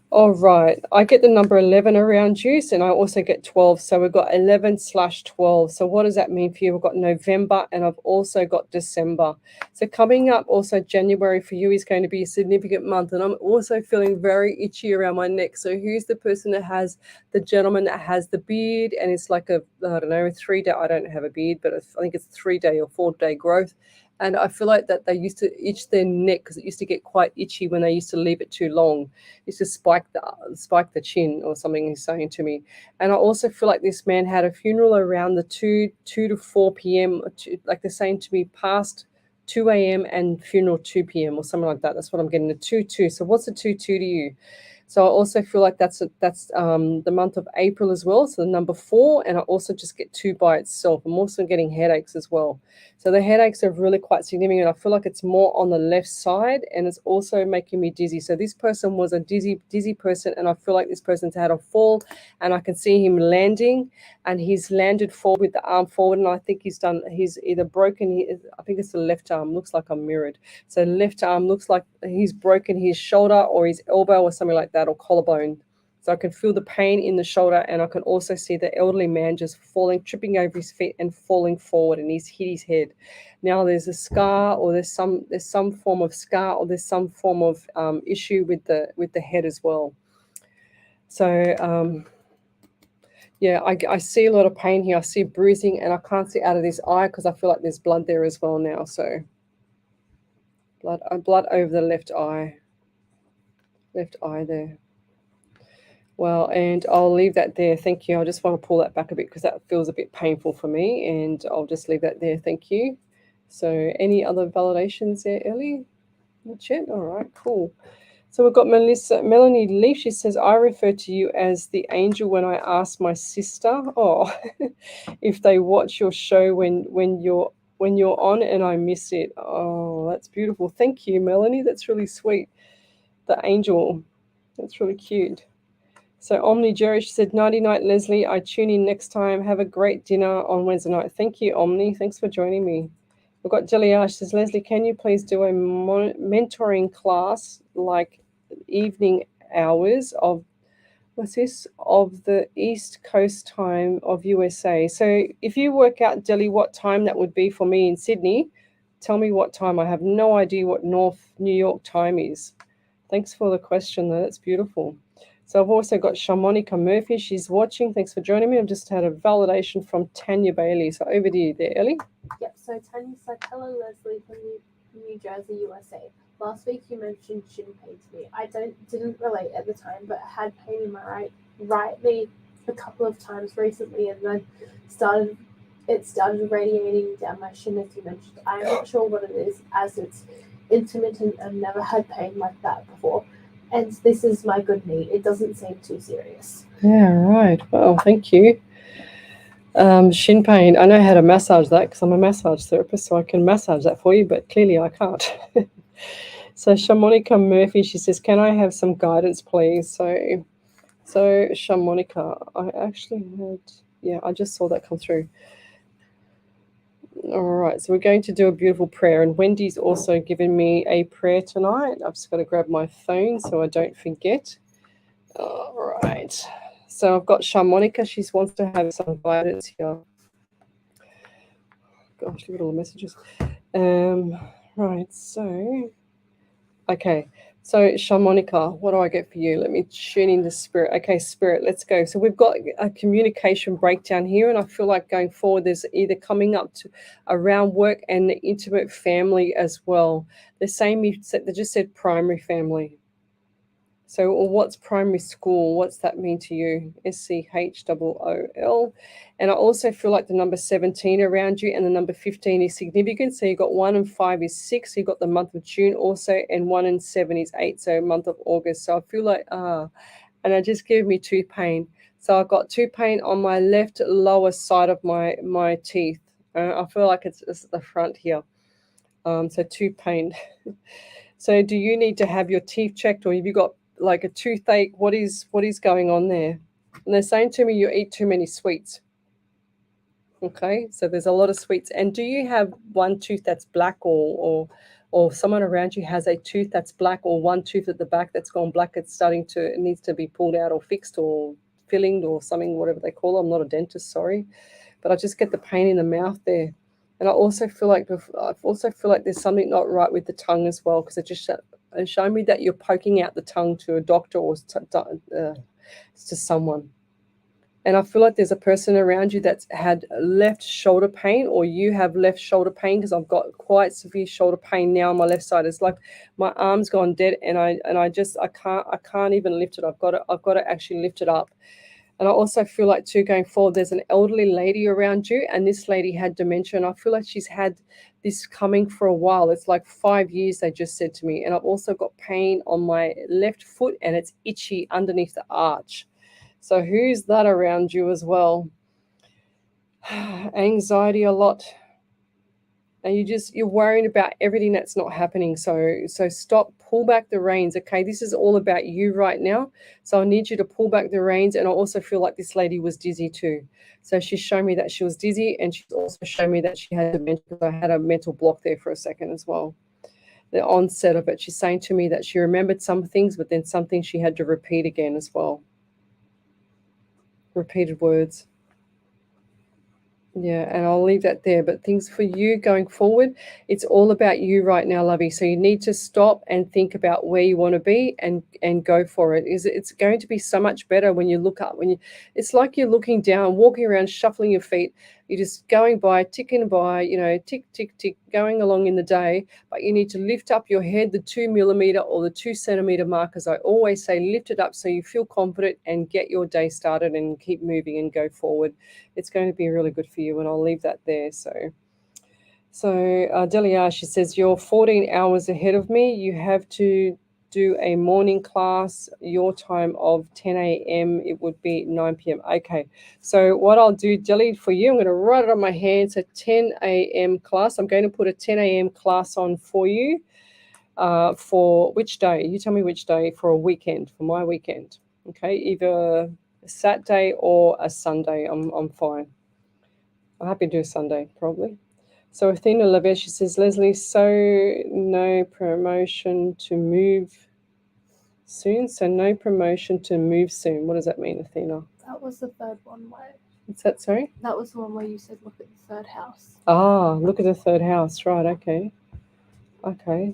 All right. I get the number 11 around you, and I also get 12. So we've got 11/12. So what does that mean for you? We've got November, and I've also got December. So coming up also January for you is going to be a significant month. And I'm also feeling very itchy around my neck. So who's the person that has, the gentleman that has the beard, and it's like a, I don't know, a 3-day, I don't have a beard, but I think it's 3-day or 4-day growth. And I feel like that they used to itch their neck because it used to get quite itchy when they used to leave it too long. It used to spike the chin or something, he's saying to me. And I also feel like this man had a funeral around the 2 to 4 p.m., like they're saying to me, past 2 a.m. and funeral 2 p.m. or something like that. That's what I'm getting, a 2-2. So what's a 2-2 to you? So I also feel like that's the month of April as well. So the number 4, and I also just get 2 by itself. I'm also getting headaches as well. So the headaches are really quite significant. I feel like it's more on the left side, and it's also making me dizzy. So this person was a dizzy person, and I feel like this person's had a fall, and I can see him landing, and he's landed forward with the arm forward, and I think he's either broken, I think it's the left arm, looks like I'm mirrored. So left arm looks like he's broken his shoulder or his elbow or something like that, or collarbone. So I can feel the pain in the shoulder, and I can also see the elderly man just falling, tripping over his feet and falling forward, and he's hit his head. Now there's a scar, or there's some form of scar, or there's some form of issue with the head as well. So yeah, I see a lot of pain here. I see bruising, and I can't see out of this eye because I feel like there's blood there as well now. So blood over the left eye there. Well, and I'll leave that there. Thank you. I just want to pull that back a bit because that feels a bit painful for me, and I'll just leave that there. Thank you. So any other validations there, Ellie? Not yet? All right, cool. So we've got Melanie Leaf. She says, I refer to you as the angel when I ask my sister, if they watch your show when you're on and I miss it. Oh, that's beautiful. Thank you, Melanie. That's really sweet. The angel. That's really cute. So Omni Jerry, she said, nighty night, Lesley. I tune in next time. Have a great dinner on Wednesday night. Thank you, Omni. Thanks for joining me. We've got Delia. She says, Lesley, can you please do a mentoring class like evening hours of the East Coast time of USA? So if you work out, Delhi, what time that would be for me in Sydney, tell me what time. I have no idea what North New York time is. Thanks for the question, though. That's beautiful. So I've also got Sharmonica Murphy. She's watching. Thanks for joining me. I've just had a validation from Tanya Bailey. So over to you there, Ellie. Yep, so Tanya said, hello, Lesley from New Jersey, USA. Last week you mentioned shin pain to me. I didn't relate at the time, but I had pain in my right knee a couple of times recently, and then it started radiating down my shin, as you mentioned. I'm not sure what it is, as it's intermittent and never had pain like that before. And this is my good knee. It doesn't seem too serious. Yeah, right. Well, thank you. Shin pain. I know how to massage that because I'm a massage therapist, so I can massage that for you, but clearly I can't. So Shamonica Murphy, she says, can I have some guidance, please? So Shamonica, I actually had, yeah, I just saw that come through. All right, so we're going to do a beautiful prayer, and Wendy's also given me a prayer tonight. I've just got to grab my phone so I don't forget. All right, so I've got Shamonica. She wants to have some guidance here. Gosh, look at all the messages. Right, so, okay. So, Shamonica, what do I get for you? Let me tune in the spirit. Okay, spirit, let's go. So we've got a communication breakdown here, and I feel like going forward, there's either coming up to around work and the intimate family as well. They're saying they just said primary family. So, what's primary school? What's that mean to you? SCHOOL. And I also feel like the number 17 around you and the number 15 is significant. So, you got 1 and 5 is 6. So you got the month of June also, and 1 and 7 is 8. So, month of August. So, I feel like, and it just gave me tooth pain. So, I've got tooth pain on my left lower side of my teeth. I feel like it's the front here. So, tooth pain. So, do you need to have your teeth checked, or have you got like a toothache? What is going on there? And they're saying to me you eat too many sweets. Okay, so there's a lot of sweets. And do you have one tooth that's black, or someone around you has a tooth that's black, or one tooth at the back that's gone black? It needs to be pulled out or fixed or filling or something, whatever they call it. I'm not a dentist, sorry, but I just get the pain in the mouth there. And I also feel like there's something not right with the tongue as well, because it just showed me that you're poking out the tongue to a doctor or to someone. And I feel like there's a person around you that's had left shoulder pain, or you have left shoulder pain, because I've got quite severe shoulder pain now on my left side. It's like my arm's gone dead, and I can't even lift it. I've got to actually lift it up. And I also feel like too, going forward, there's an elderly lady around you, and this lady had dementia, and I feel like she's had this coming for a while. It's like 5 years, they just said to me. And I've also got pain on my left foot, and it's itchy underneath the arch. So who's that around you as well? Anxiety a lot. And you're worrying about everything that's not happening. So stop, pull back the reins. Okay, this is all about you right now. So I need you to pull back the reins. And I also feel like this lady was dizzy too. So she's shown me that she was dizzy, and she's also shown me that she had dementia, because I had a mental block there for a second as well. The onset of it, she's saying to me that she remembered some things, but then some things she had to repeat again as well. Repeated words. Yeah, and I'll leave that there. But things for you going forward, it's all about you right now, lovey. So you need to stop and think about where you want to be and go for it. It's going to be so much better when you look up. It's like you're looking down, walking around, shuffling your feet. You're just going by, ticking by, tick, tick, tick, going along in the day. But you need to lift up your head, the 2 millimeter or the 2 centimeter mark. As I always say, lift it up so you feel confident and get your day started and keep moving and go forward. It's going to be really good for you, and I'll leave that there. So Delia, she says, you're 14 hours ahead of me. You have to do a morning class, your time of 10 a.m. It would be 9 p.m. Okay, so what I'll do, Delia, for you, I'm going to write it on my hand. So 10 a.m. class. I'm going to put a 10 a.m. class on for you. For which day? You tell me which day for a weekend, for my weekend. Okay, either a Saturday or a Sunday. I'm fine. I'm happy to do a Sunday, probably. So Athena Levet, she says, Lesley, so no promotion to move soon. So no promotion to move soon. What does that mean, Athena? That was the third one where. What's that, sorry? That was the one where you said look at the third house. Ah, look at the third house. Right, okay. Okay.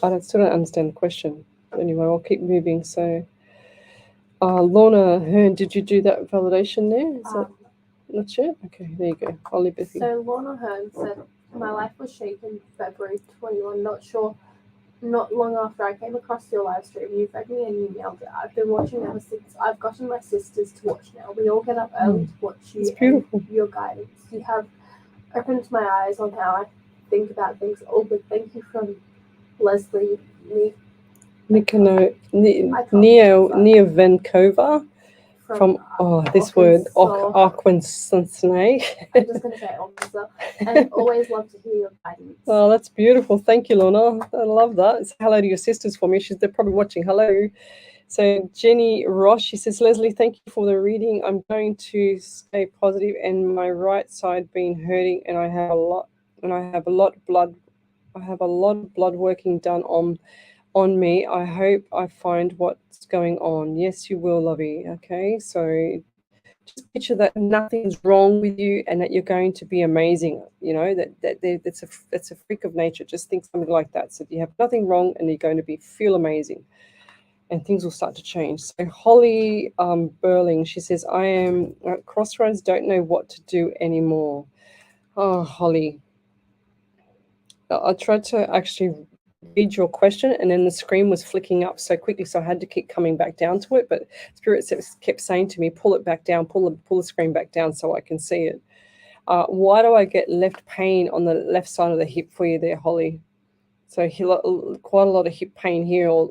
I still don't understand the question. Anyway, I'll keep moving. So Lorna Hearn, did you do that validation there? Is that not sure? Okay, there you go. I'll leave it with you. So Lorna Hearn said, my life was shaken February 21. Not long after I came across your live stream, you fed me and you nailed it. I've been watching ever since. I've gotten my sisters to watch now. We all get up early to watch you. It's beautiful. And your guidance. You have opened my eyes on how I think about things. All good. Thank you from Lesley. Neovenkova. from this word, Aquincincinate. I'm just going to say Arkansas. And always love to hear your guidance. Oh, that's beautiful. Thank you, Lorna. I love that. Say hello to your sisters for me. They're probably watching. Hello. So Jenny Ross, she says, Lesley, thank you for the reading. I'm going to stay positive, and my right side been hurting, and I have a lot of blood working done on me. I hope I find what's going on. Yes, you will, lovey. Okay, so just picture that nothing's wrong with you and that you're going to be amazing. You know, that's a freak of nature. Just think something like that. So you have nothing wrong and you're going to feel amazing. And things will start to change. So Holly Burling, she says, I am at crossroads, don't know what to do anymore. Oh, Holly. I tried to actually read your question, and then the screen was flicking up so quickly, so I had to keep coming back down to it. But Spirit kept saying to me, pull it back down, pull the screen back down so I can see it. Why do I get left pain on the left side of the hip for you there, Holly? So quite a lot of hip pain here, or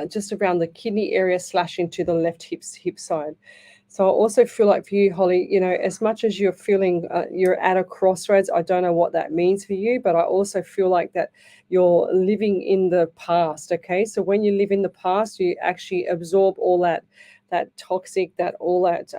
just around the kidney area / into the left hip side. So I also feel like for you, Holly, you know, as much as you're feeling you're at a crossroads, I don't know what that means for you, but I also feel like that you're living in the past, okay? So when you live in the past, you actually absorb all that toxic, all that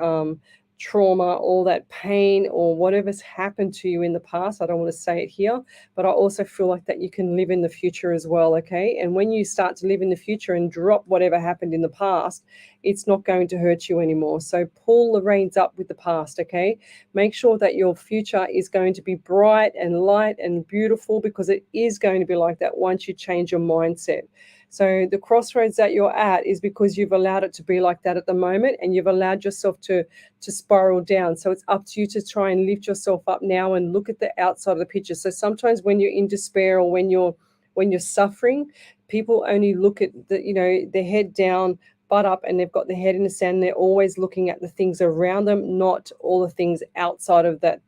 trauma, all that pain, or whatever's happened to you in the past. I don't want to say it here, but I also feel like that you can live in the future as well, okay? And when you start to live in the future and drop whatever happened in the past, it's not going to hurt you anymore. So pull the reins up with the past, okay? Make sure that your future is going to be bright and light and beautiful, because it is going to be like that once you change your mindset. So the crossroads that you're at is because you've allowed it to be like that at the moment, and you've allowed yourself to spiral down. So it's up to you to try and lift yourself up now and look at the outside of the picture. So sometimes when you're in despair, or when you're suffering, people only look at their head down, butt up, and they've got their head in the sand. They're always looking at the things around them, not all the things outside of that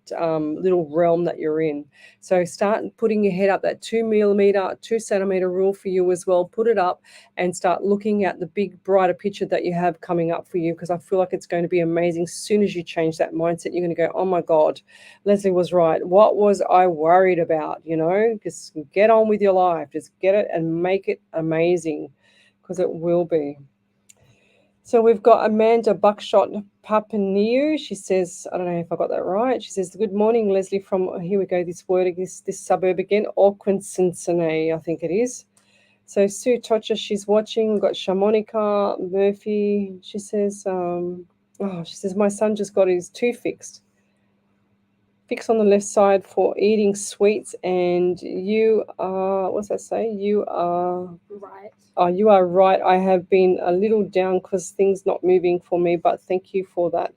little realm that you're in. So start putting your head up, that 2 centimeter rule for you as well. Put it up and start looking at the big, brighter picture that you have coming up for you, because I feel like it's going to be amazing. As soon as you change that mindset, you're going to go, oh my God, Lesley was right. What was I worried about? You know, just get on with your life. Just get it and make it amazing, because it will be. So we've got Amanda Buckshot Papaniu. She says, I don't know if I got that right. She says, good morning, Lesley, from, here we go, this word, this suburb again, Auckland-Cincinnati, I think it is. So Sue Tocha, she's watching. We've got Shamonica Murphy. She says, my son just got his tooth fixed on the left side for eating sweets, and you are, what's that say? You are right. Oh, you are right. I have been a little down because things not moving for me, but thank you for that.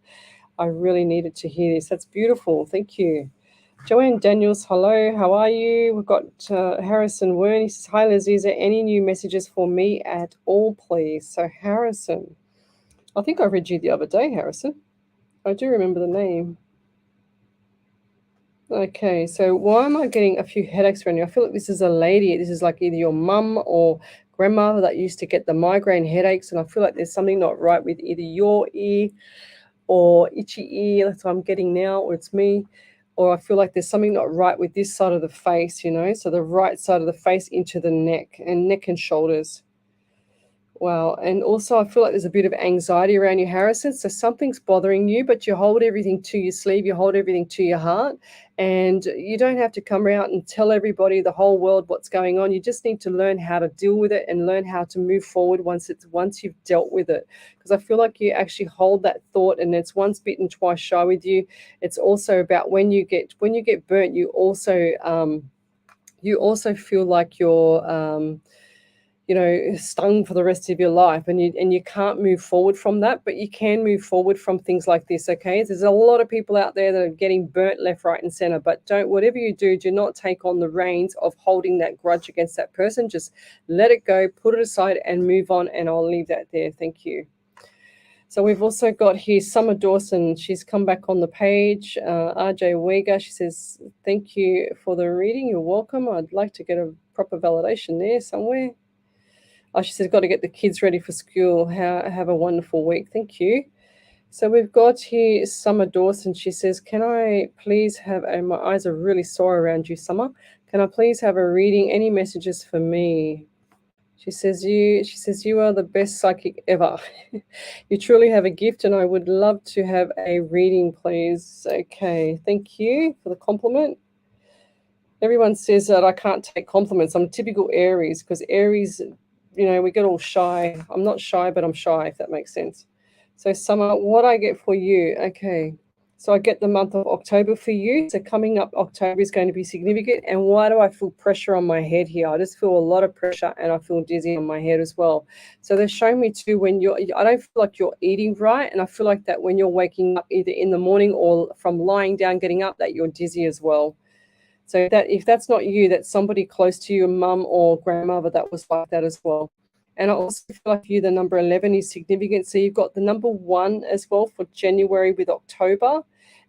I really needed to hear this. That's beautiful. Thank you. Joanne Daniels, hello. How are you? We've got Harrison Wern. He says, hi, Leslie. Is there any new messages for me at all, please? So Harrison, I think I read you the other day, Harrison. I do remember the name. Okay, so why am I getting a few headaches around you? I feel like this is a lady. This is like either your mum or grandmother that used to get the migraine headaches, and I feel like there's something not right with either your ear or itchy ear. That's what I'm getting now, or it's me. Or I feel like there's something not right with this side of the face, you know, so the right side of the face into the neck and shoulders. Wow. And also I feel like there's a bit of anxiety around you, Harrison. So something's bothering you, but you hold everything to your sleeve, you hold everything to your heart, and you don't have to come out and tell everybody, the whole world, what's going on. You just need to learn how to deal with it and learn how to move forward once you've dealt with it. Because I feel like you actually hold that thought, and it's once bitten, twice shy with you. It's also about when you get burnt, you also feel like you're stung for the rest of your life, and you can't move forward from that, but you can move forward from things like this, okay? There's a lot of people out there that are getting burnt left, right, and center, but whatever you do not take on the reins of holding that grudge against that person. Just let it go, put it aside, and move on, and I'll leave that there. Thank you. So we've also got here Summer Dawson. She's come back on the page. RJ Wega, she says, thank you for the reading. You're welcome. I'd like to get a proper validation there somewhere. Oh, she said, got to get the kids ready for school. Have a wonderful week. Thank you. So we've got here Summer Dawson. She says, can I please have, and my eyes are really sore around you, Summer. Can I please have a reading? Any messages for me? She says, you are the best psychic ever. You truly have a gift, and I would love to have a reading, please. Okay, thank you for the compliment. Everyone says that I can't take compliments. I'm typical Aries, because Aries, we get all shy. I'm not shy, but I'm shy, if that makes sense. So Summer, what I get for you? Okay, so I get the month of October for you. So coming up, October is going to be significant. And why do I feel pressure on my head here? I just feel a lot of pressure, and I feel dizzy on my head as well. So they're showing me too, I don't feel like you're eating right, and I feel like that when you're waking up either in the morning or from lying down, getting up, that you're dizzy as well. So that if that's not you, that's somebody close to you, mum or grandmother, that was like that as well. And I also feel like you, the number 11 is significant. So you've got the number 1 as well for January with October.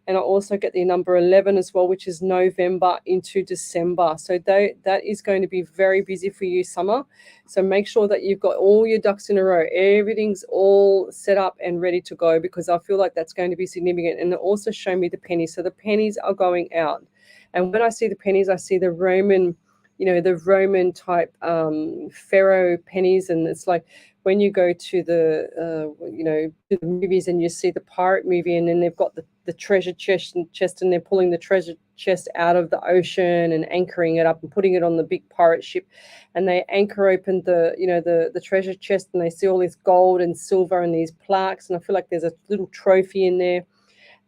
And I also get the number 11 as well, which is November into December. So that is going to be very busy for you, Summer. So make sure that you've got all your ducks in a row. Everything's all set up and ready to go, because I feel like that's going to be significant. And also show me the pennies. So the pennies are going out. And when I see the pennies, I see the Roman, the Roman type pharaoh pennies. And it's like when you go to to the movies and you see the pirate movie, and then they've got the treasure chest, and they're pulling the treasure chest out of the ocean and anchoring it up and putting it on the big pirate ship. And they anchor open the treasure chest, and they see all this gold and silver and these plaques. And I feel like there's a little trophy in there.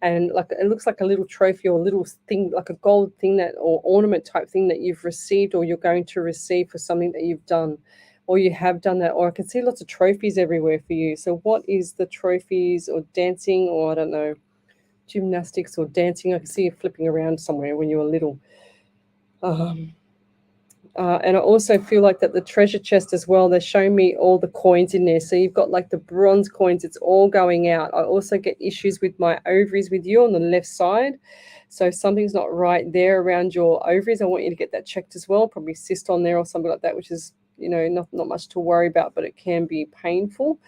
And like it looks like a little trophy or a little thing, like a gold thing or ornament type thing that you've received or you're going to receive for something that you've done, or you have done that. Or I can see lots of trophies everywhere for you. So what is the trophies, or dancing, or I don't know, gymnastics or dancing? I can see you flipping around somewhere when you were little. And I also feel like that the treasure chest as well, they're showing me all the coins in there. So you've got like the bronze coins, it's all going out. I also get issues with my ovaries with you on the left side. So something's not right there around your ovaries. I want you to get that checked as well, probably cyst on there or something like that, which is, not much to worry about, but it can be painful.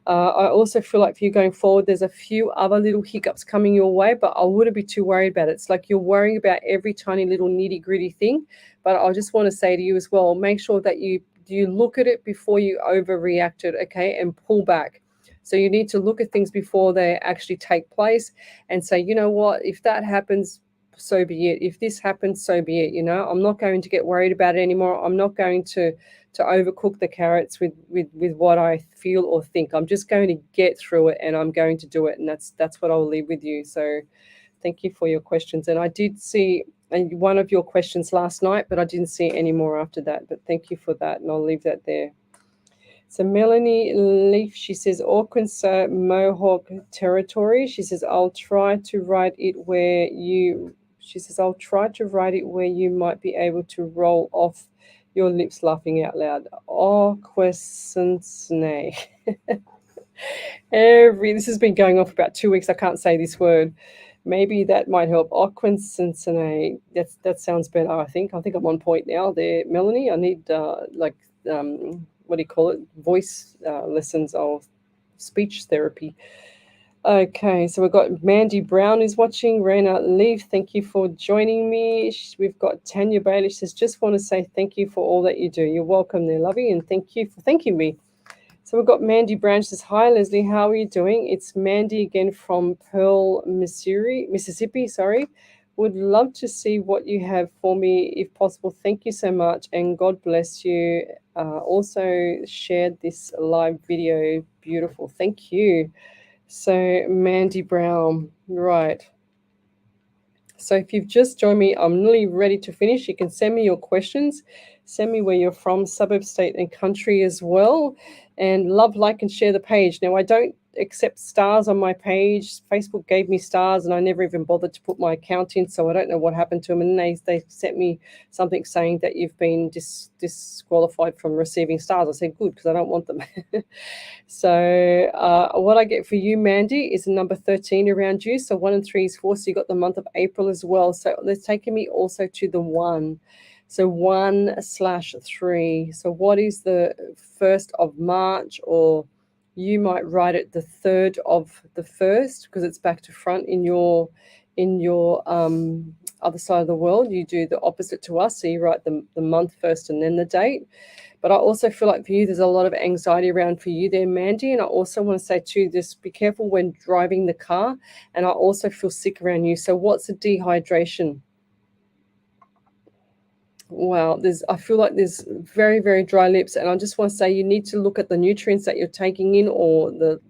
I also feel like for you going forward, there's a few other little hiccups coming your way, but I wouldn't be too worried about it. It's like you're worrying about every tiny little nitty gritty thing. But I just want to say to you as well, make sure that you look at it before you overreact it, okay, and pull back. So you need to look at things before they actually take place and say, you know what, if that happens, so be it. If this happens, so be it. I'm not going to get worried about it anymore. I'm not going to overcook the carrots with what I feel or think. I'm just going to get through it, and I'm going to do it. And that's what I'll leave with you. So thank you for your questions. And I did see one of your questions last night, but I didn't see any more after that. But thank you for that, and I'll leave that there. So Melanie Leaf, she says, Arkansas Mohawk territory. She says, I'll try to write it where you might be able to roll off your lips laughing out loud. Arkansas. This has been going on for about 2 weeks. I can't say this word. Maybe that might help. Arkansas. That sounds better, I think. I think I'm on point now there, Melanie. I need what do you call it? Voice lessons or speech therapy. Okay, so we've got Mandy Brown is watching. Raina Leaf, thank you for joining me. We've got Tanya Bailey. She says, just want to say thank you for all that you do. You're welcome there, lovey, and thank you for thanking me. So we've got Mandy Brown. She says, hi, Lesley, how are you doing? It's Mandy again from Pearl, Mississippi. Would love to see what you have for me if possible. Thank you so much, and God bless you. Also shared this live video. Beautiful. Thank you. So Mandy Brown, right. So if you've just joined me, I'm nearly ready to finish. You can send me your questions. Send me where you're from, suburb, state, and country as well. And love, like, and share the page. Now, I don't accept stars on my page. Facebook gave me stars, and I never even bothered to put my account in, so I don't know what happened to them. And they sent me something saying that you've been disqualified from receiving stars. I said, good, because I don't want them. So what I get for you, Mandy, is a number 13 around you. So 1 and 3 is 4, so you got the month of April as well. So that's taking me also to the 1. So 1/3. So what is the 1st of March, or you might write it the 3rd of the 1st, because it's back to front in your other side of the world. You do the opposite to us. So you write the month first and then the date. But I also feel like for you, there's a lot of anxiety around for you there, Mandy. And I also want to say too, just be careful when driving the car. And I also feel sick around you. So what's the dehydration? Wow, I feel like there's very, very dry lips. And I just want to say you need to look at the nutrients that you're taking in, or the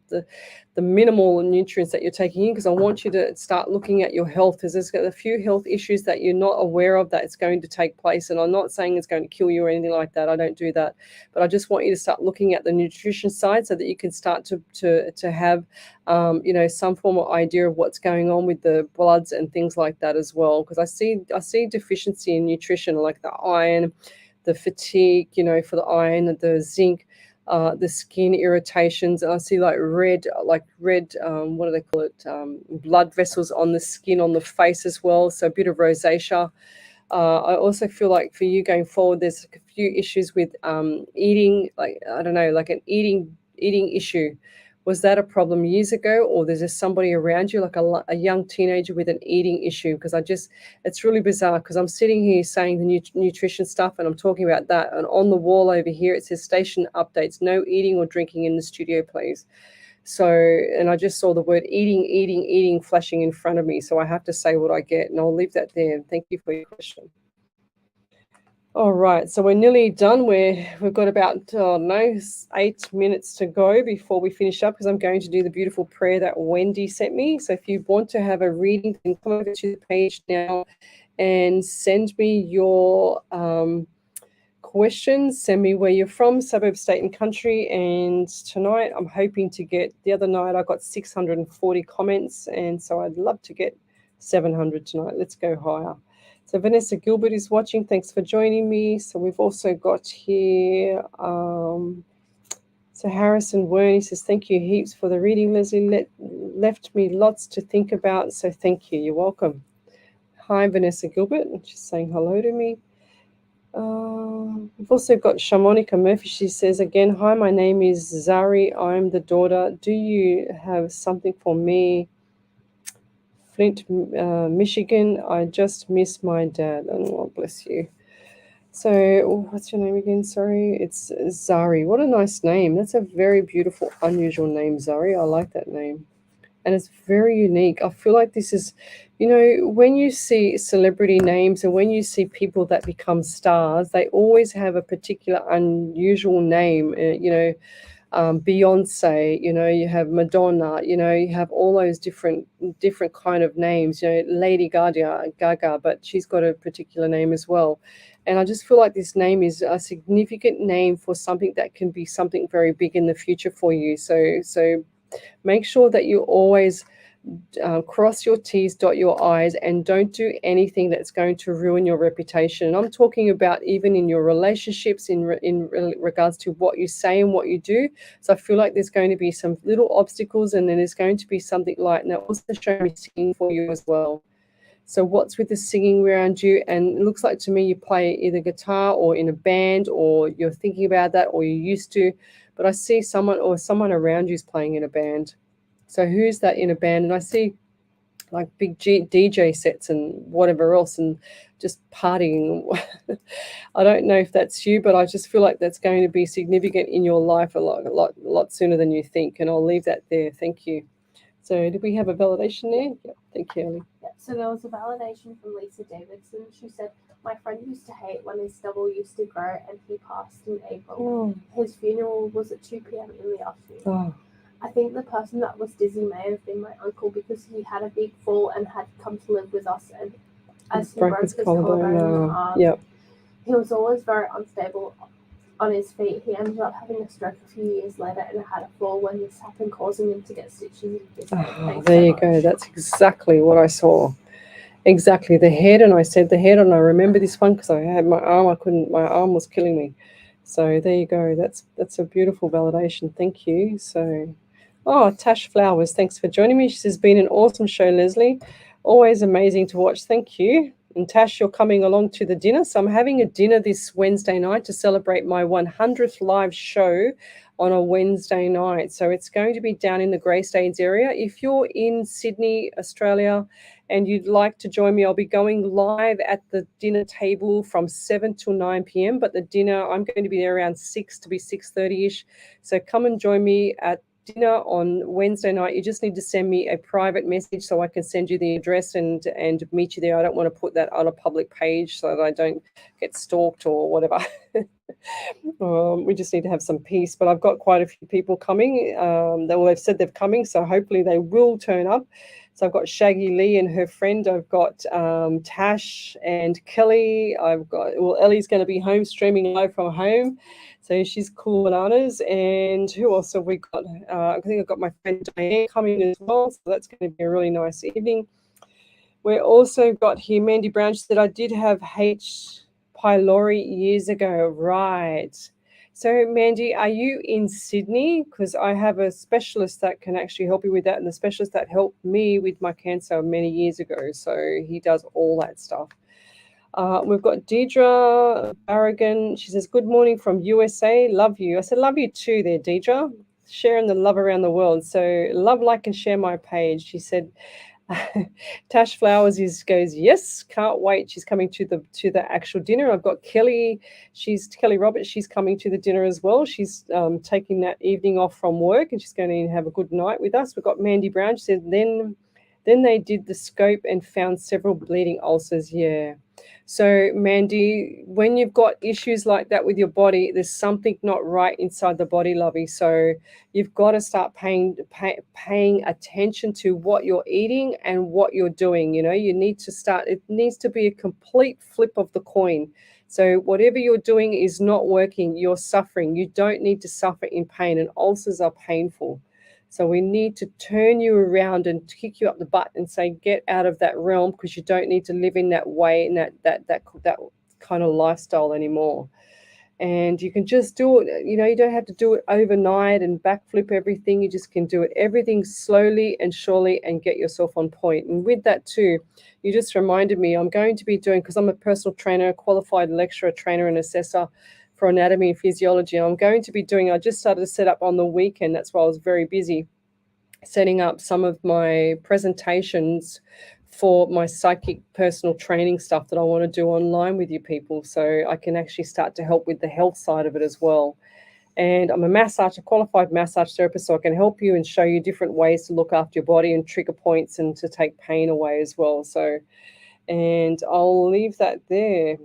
minimal nutrients that you're taking in, because I want you to start looking at your health, because there's a few health issues that you're not aware of that it's going to take place. And I'm not saying it's going to kill you or anything like that. I don't do that. But I just want you to start looking at the nutrition side so that you can start to have some form of idea of what's going on with the bloods and things like that as well. Because I see deficiency in nutrition, like the iron, the fatigue, for the iron, the zinc, the skin irritations. I see like red, what do they call it? Blood vessels on the skin, on the face as well. So a bit of rosacea. I also feel like for you going forward, there's a few issues with eating, like, I don't know, like an eating issue. Was that a problem years ago, or there's just somebody around you, like a young teenager with an eating issue? Because it's really bizarre, because I'm sitting here saying the nutrition stuff and I'm talking about that. And on the wall over here, it says station updates, no eating or drinking in the studio, please. So, and I just saw the word eating flashing in front of me. So I have to say what I get, and I'll leave that there. Thank you for your question. All right, so we're nearly done. We've got about 8 minutes to go before we finish up, because I'm going to do the beautiful prayer that Wendy sent me. So if you want to have a reading, then come over to the page now and send me your questions. Send me where you're from, suburb, state, and country. And tonight I'm hoping to get, the other night I got 640 comments, and so I'd love to get 700 tonight. Let's go higher. So Vanessa Gilbert is watching. Thanks for joining me. So we've also got here, so Harrison Wern, he says, thank you heaps for the reading, Lesley. Left me lots to think about. So thank you. You're welcome. Hi, Vanessa Gilbert. She's saying hello to me. We've also got Shamonica Murphy. She says again, hi, my name is Zari. I'm the daughter. Do you have something for me? Flint, Michigan. I just miss my dad. Oh, bless you. So, what's your name again? Sorry, it's Zari. What a nice name. That's a very beautiful, unusual name, Zari. I like that name. And it's very unique. I feel like this is, when you see celebrity names and when you see people that become stars, they always have a particular unusual name, Beyonce, you have Madonna, you have all those different kind of names, Lady Gaga, but she's got a particular name as well. And I just feel like this name is a significant name for something that can be something very big in the future for you. So make sure that you always cross your T's, dot your I's, and don't do anything that's going to ruin your reputation. And I'm talking about even in your relationships, in regards to what you say and what you do. So I feel like there's going to be some little obstacles, and then there's going to be something light. And that also shows me singing for you as well. So what's with the singing around you? And it looks like to me you play either guitar or in a band, or you're thinking about that, or you used to. But I see someone around you is playing in a band. So who's that in a band? And I see like big DJ sets and whatever else, and just partying. I don't know if that's you, but I just feel like that's going to be significant in your life a lot sooner than you think. And I'll leave that there. Thank you. So did we have a validation there? Yep. Thank you, Ellie. Yeah, so there was a validation from Lisa Davidson. She said, my friend used to hate when his stubble used to grow, and he passed in April. His funeral was at 2 p.m. in the afternoon. I think the person that was dizzy may have been my uncle, because he had a big fall and had come to live with us, and as he broke his collarbone, he was always very unstable on his feet. He ended up having a stroke a few years later and had a fall when this happened, causing him to get stitches in his head. There you go. That's exactly what I saw. Exactly, the head. And I said the head, and I remember this one because I had my arm. My arm was killing me. So there you go. That's a beautiful validation. Thank you. So, Tash Flowers, thanks for joining me. She says, been an awesome show, Lesley. Always amazing to watch. Thank you. And Tash, you're coming along to the dinner. So I'm having a dinner this Wednesday night to celebrate my 100th live show on a Wednesday night. So it's going to be down in the Greystanes area. If you're in Sydney, Australia, and you'd like to join me, I'll be going live at the dinner table from 7 till 9 p.m. But the dinner, I'm going to be there around 6 to be 6:30ish. So come and join me at dinner on Wednesday night. You just need to send me a private message so I can send you the address and meet you there. I don't want to put that on a public page so that I don't get stalked or whatever. We just need to have some peace. But I've got quite a few people coming. They've said they're coming, so hopefully they will turn up. So I've got Shaggy Lee and her friend. I've got Tash and Kelly. Ellie's going to be home streaming live from home. So she's cool bananas. And who else have we got? I think I've got my friend Diane coming as well. So that's going to be a really nice evening. We're also got here Mandy Brown. She said, I did have H. pylori years ago. Right. So Mandy, are you in Sydney? Because I have a specialist that can actually help you with that. And the specialist that helped me with my cancer many years ago. So he does all that stuff. We've got Deidre Barragan. She says, good morning from USA. Love you. I said, love you too there, Deidre. Sharing the love around the world. So love, like, and share my page. She said, Tash Flowers goes, yes, can't wait. She's coming to the actual dinner. I've got Kelly. Kelly Roberts. She's coming to the dinner as well. She's taking that evening off from work and she's going to have a good night with us. We've got Mandy Brown. She said, then they did the scope and found several bleeding ulcers. Yeah. So, Mandy, when you've got issues like that with your body, there's something not right inside the body, lovey. So you've got to start paying attention to what you're eating and what you're doing. You know, you need to start. It needs to be a complete flip of the coin. So whatever you're doing is not working. You're suffering. You don't need to suffer in pain, and ulcers are painful. So we need to turn you around and kick you up the butt and say, get out of that realm, because you don't need to live in that way and that kind of lifestyle anymore. And you can just do it. You know, you don't have to do it overnight and backflip everything. You just can do it everything slowly and surely and get yourself on point. And with that too, you just reminded me, I'm going to be doing, because I'm a personal trainer, qualified lecturer, trainer and assessor for anatomy and physiology. I'm going to be doing, I just started to set up on the weekend. That's why I was very busy setting up some of my presentations for my psychic personal training stuff that I want to do online with you people, so I can actually start to help with the health side of it as well. And I'm a qualified massage therapist, so I can help you and show you different ways to look after your body and trigger points and to take pain away as well. So, and I'll leave that there.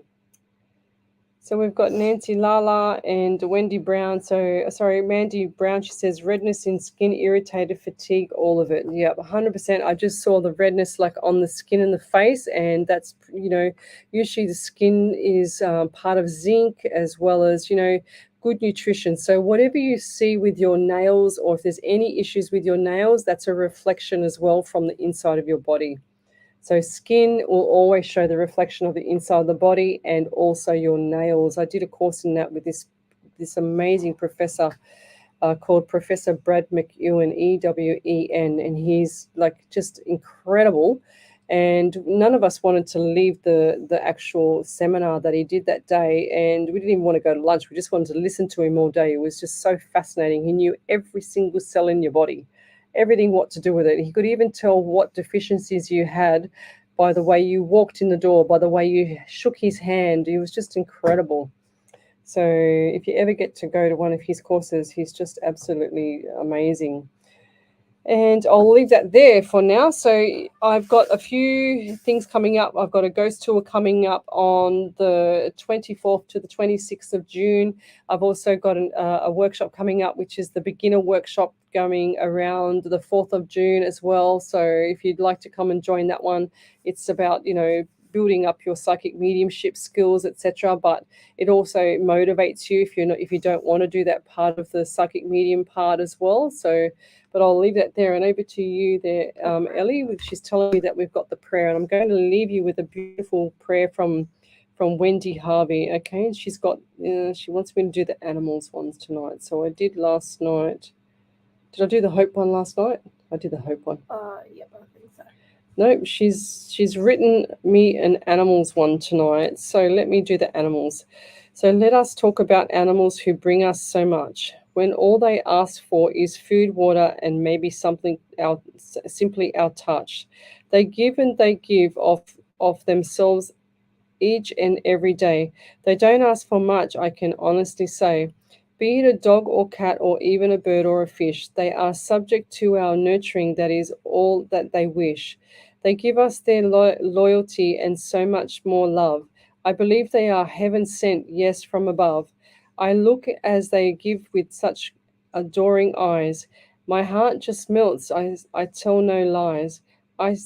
So we've got Nancy Lala and Wendy Brown. So, sorry, Mandy Brown, she says redness in skin, irritated, fatigue, all of it. Yeah, 100%. I just saw the redness like on the skin and the face, and that's, you know, usually the skin is part of zinc as well as, you know, good nutrition. So whatever you see with your nails, or if there's any issues with your nails, that's a reflection as well from the inside of your body. So skin will always show the reflection of the inside of the body, and also your nails. I did a course in that with this amazing professor called Professor Brad McEwen, EWEN, and he's like just incredible. And none of us wanted to leave the actual seminar that he did that day, and we didn't even want to go to lunch. We just wanted to listen to him all day. It was just so fascinating. He knew every single cell in your body, everything, what to do with it. He could even tell what deficiencies you had by the way you walked in the door, by the way you shook his hand. He was just incredible. So if you ever get to go to one of his courses, he's just absolutely amazing. And I'll leave that there for now. So I've got a few things coming up. I've got a ghost tour coming up on the 24th to the 26th of June. I've also got a workshop coming up, which is the beginner workshop, going around the 4th of June as well. So if you'd like to come and join that one, it's about, you know, building up your psychic mediumship skills, etc. But it also motivates you if you don't want to do that part of the psychic medium part as well. So, but I'll leave that there, and over to you there, Ellie. She's telling me that we've got the prayer, and I'm going to leave you with a beautiful prayer from Wendy Harvey. Okay, she's got she wants me to do the animals ones tonight. So I did last night. Did I do the hope one last night? I did the hope one. Yep, I think so. Nope, she's written me an animals one tonight. So let me do the animals. So let us talk about animals who bring us so much. When all they ask for is food, water, and maybe simply our touch. They give and they give of themselves each and every day. They don't ask for much, I can honestly say. Be it a dog or cat or even a bird or a fish, they are subject to our nurturing. That is all that they wish. They give us their loyalty and so much more love. I believe they are heaven sent, yes, from above. I look as they give with such adoring eyes. My heart just melts, I tell no lies.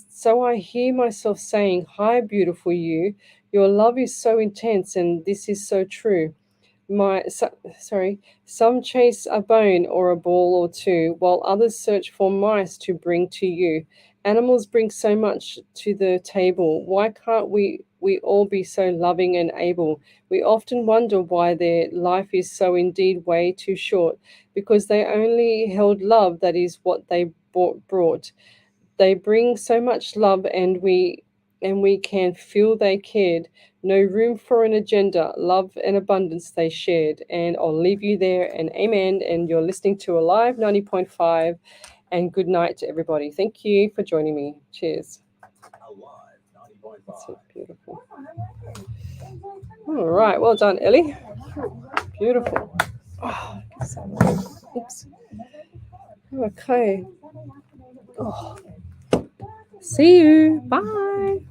So I hear myself saying, "Hi, beautiful you. Your love is so intense, and this is so true." Some chase a bone or a ball or two, while others search for mice to bring to you. Animals bring so much to the table. Why can't we all be so loving and able? We often wonder why their life is so indeed way too short, because they only held love. That is what they brought. They bring so much love, and we can feel they cared. No room for an agenda. Love and abundance they shared. And I'll leave you there. And amen. And you're listening to Alive 90.5. And good night to everybody. Thank you for joining me. Cheers. That's so beautiful. All right. Well done, Ellie. Beautiful. Oh, oops. Okay. Oh. See you. Bye.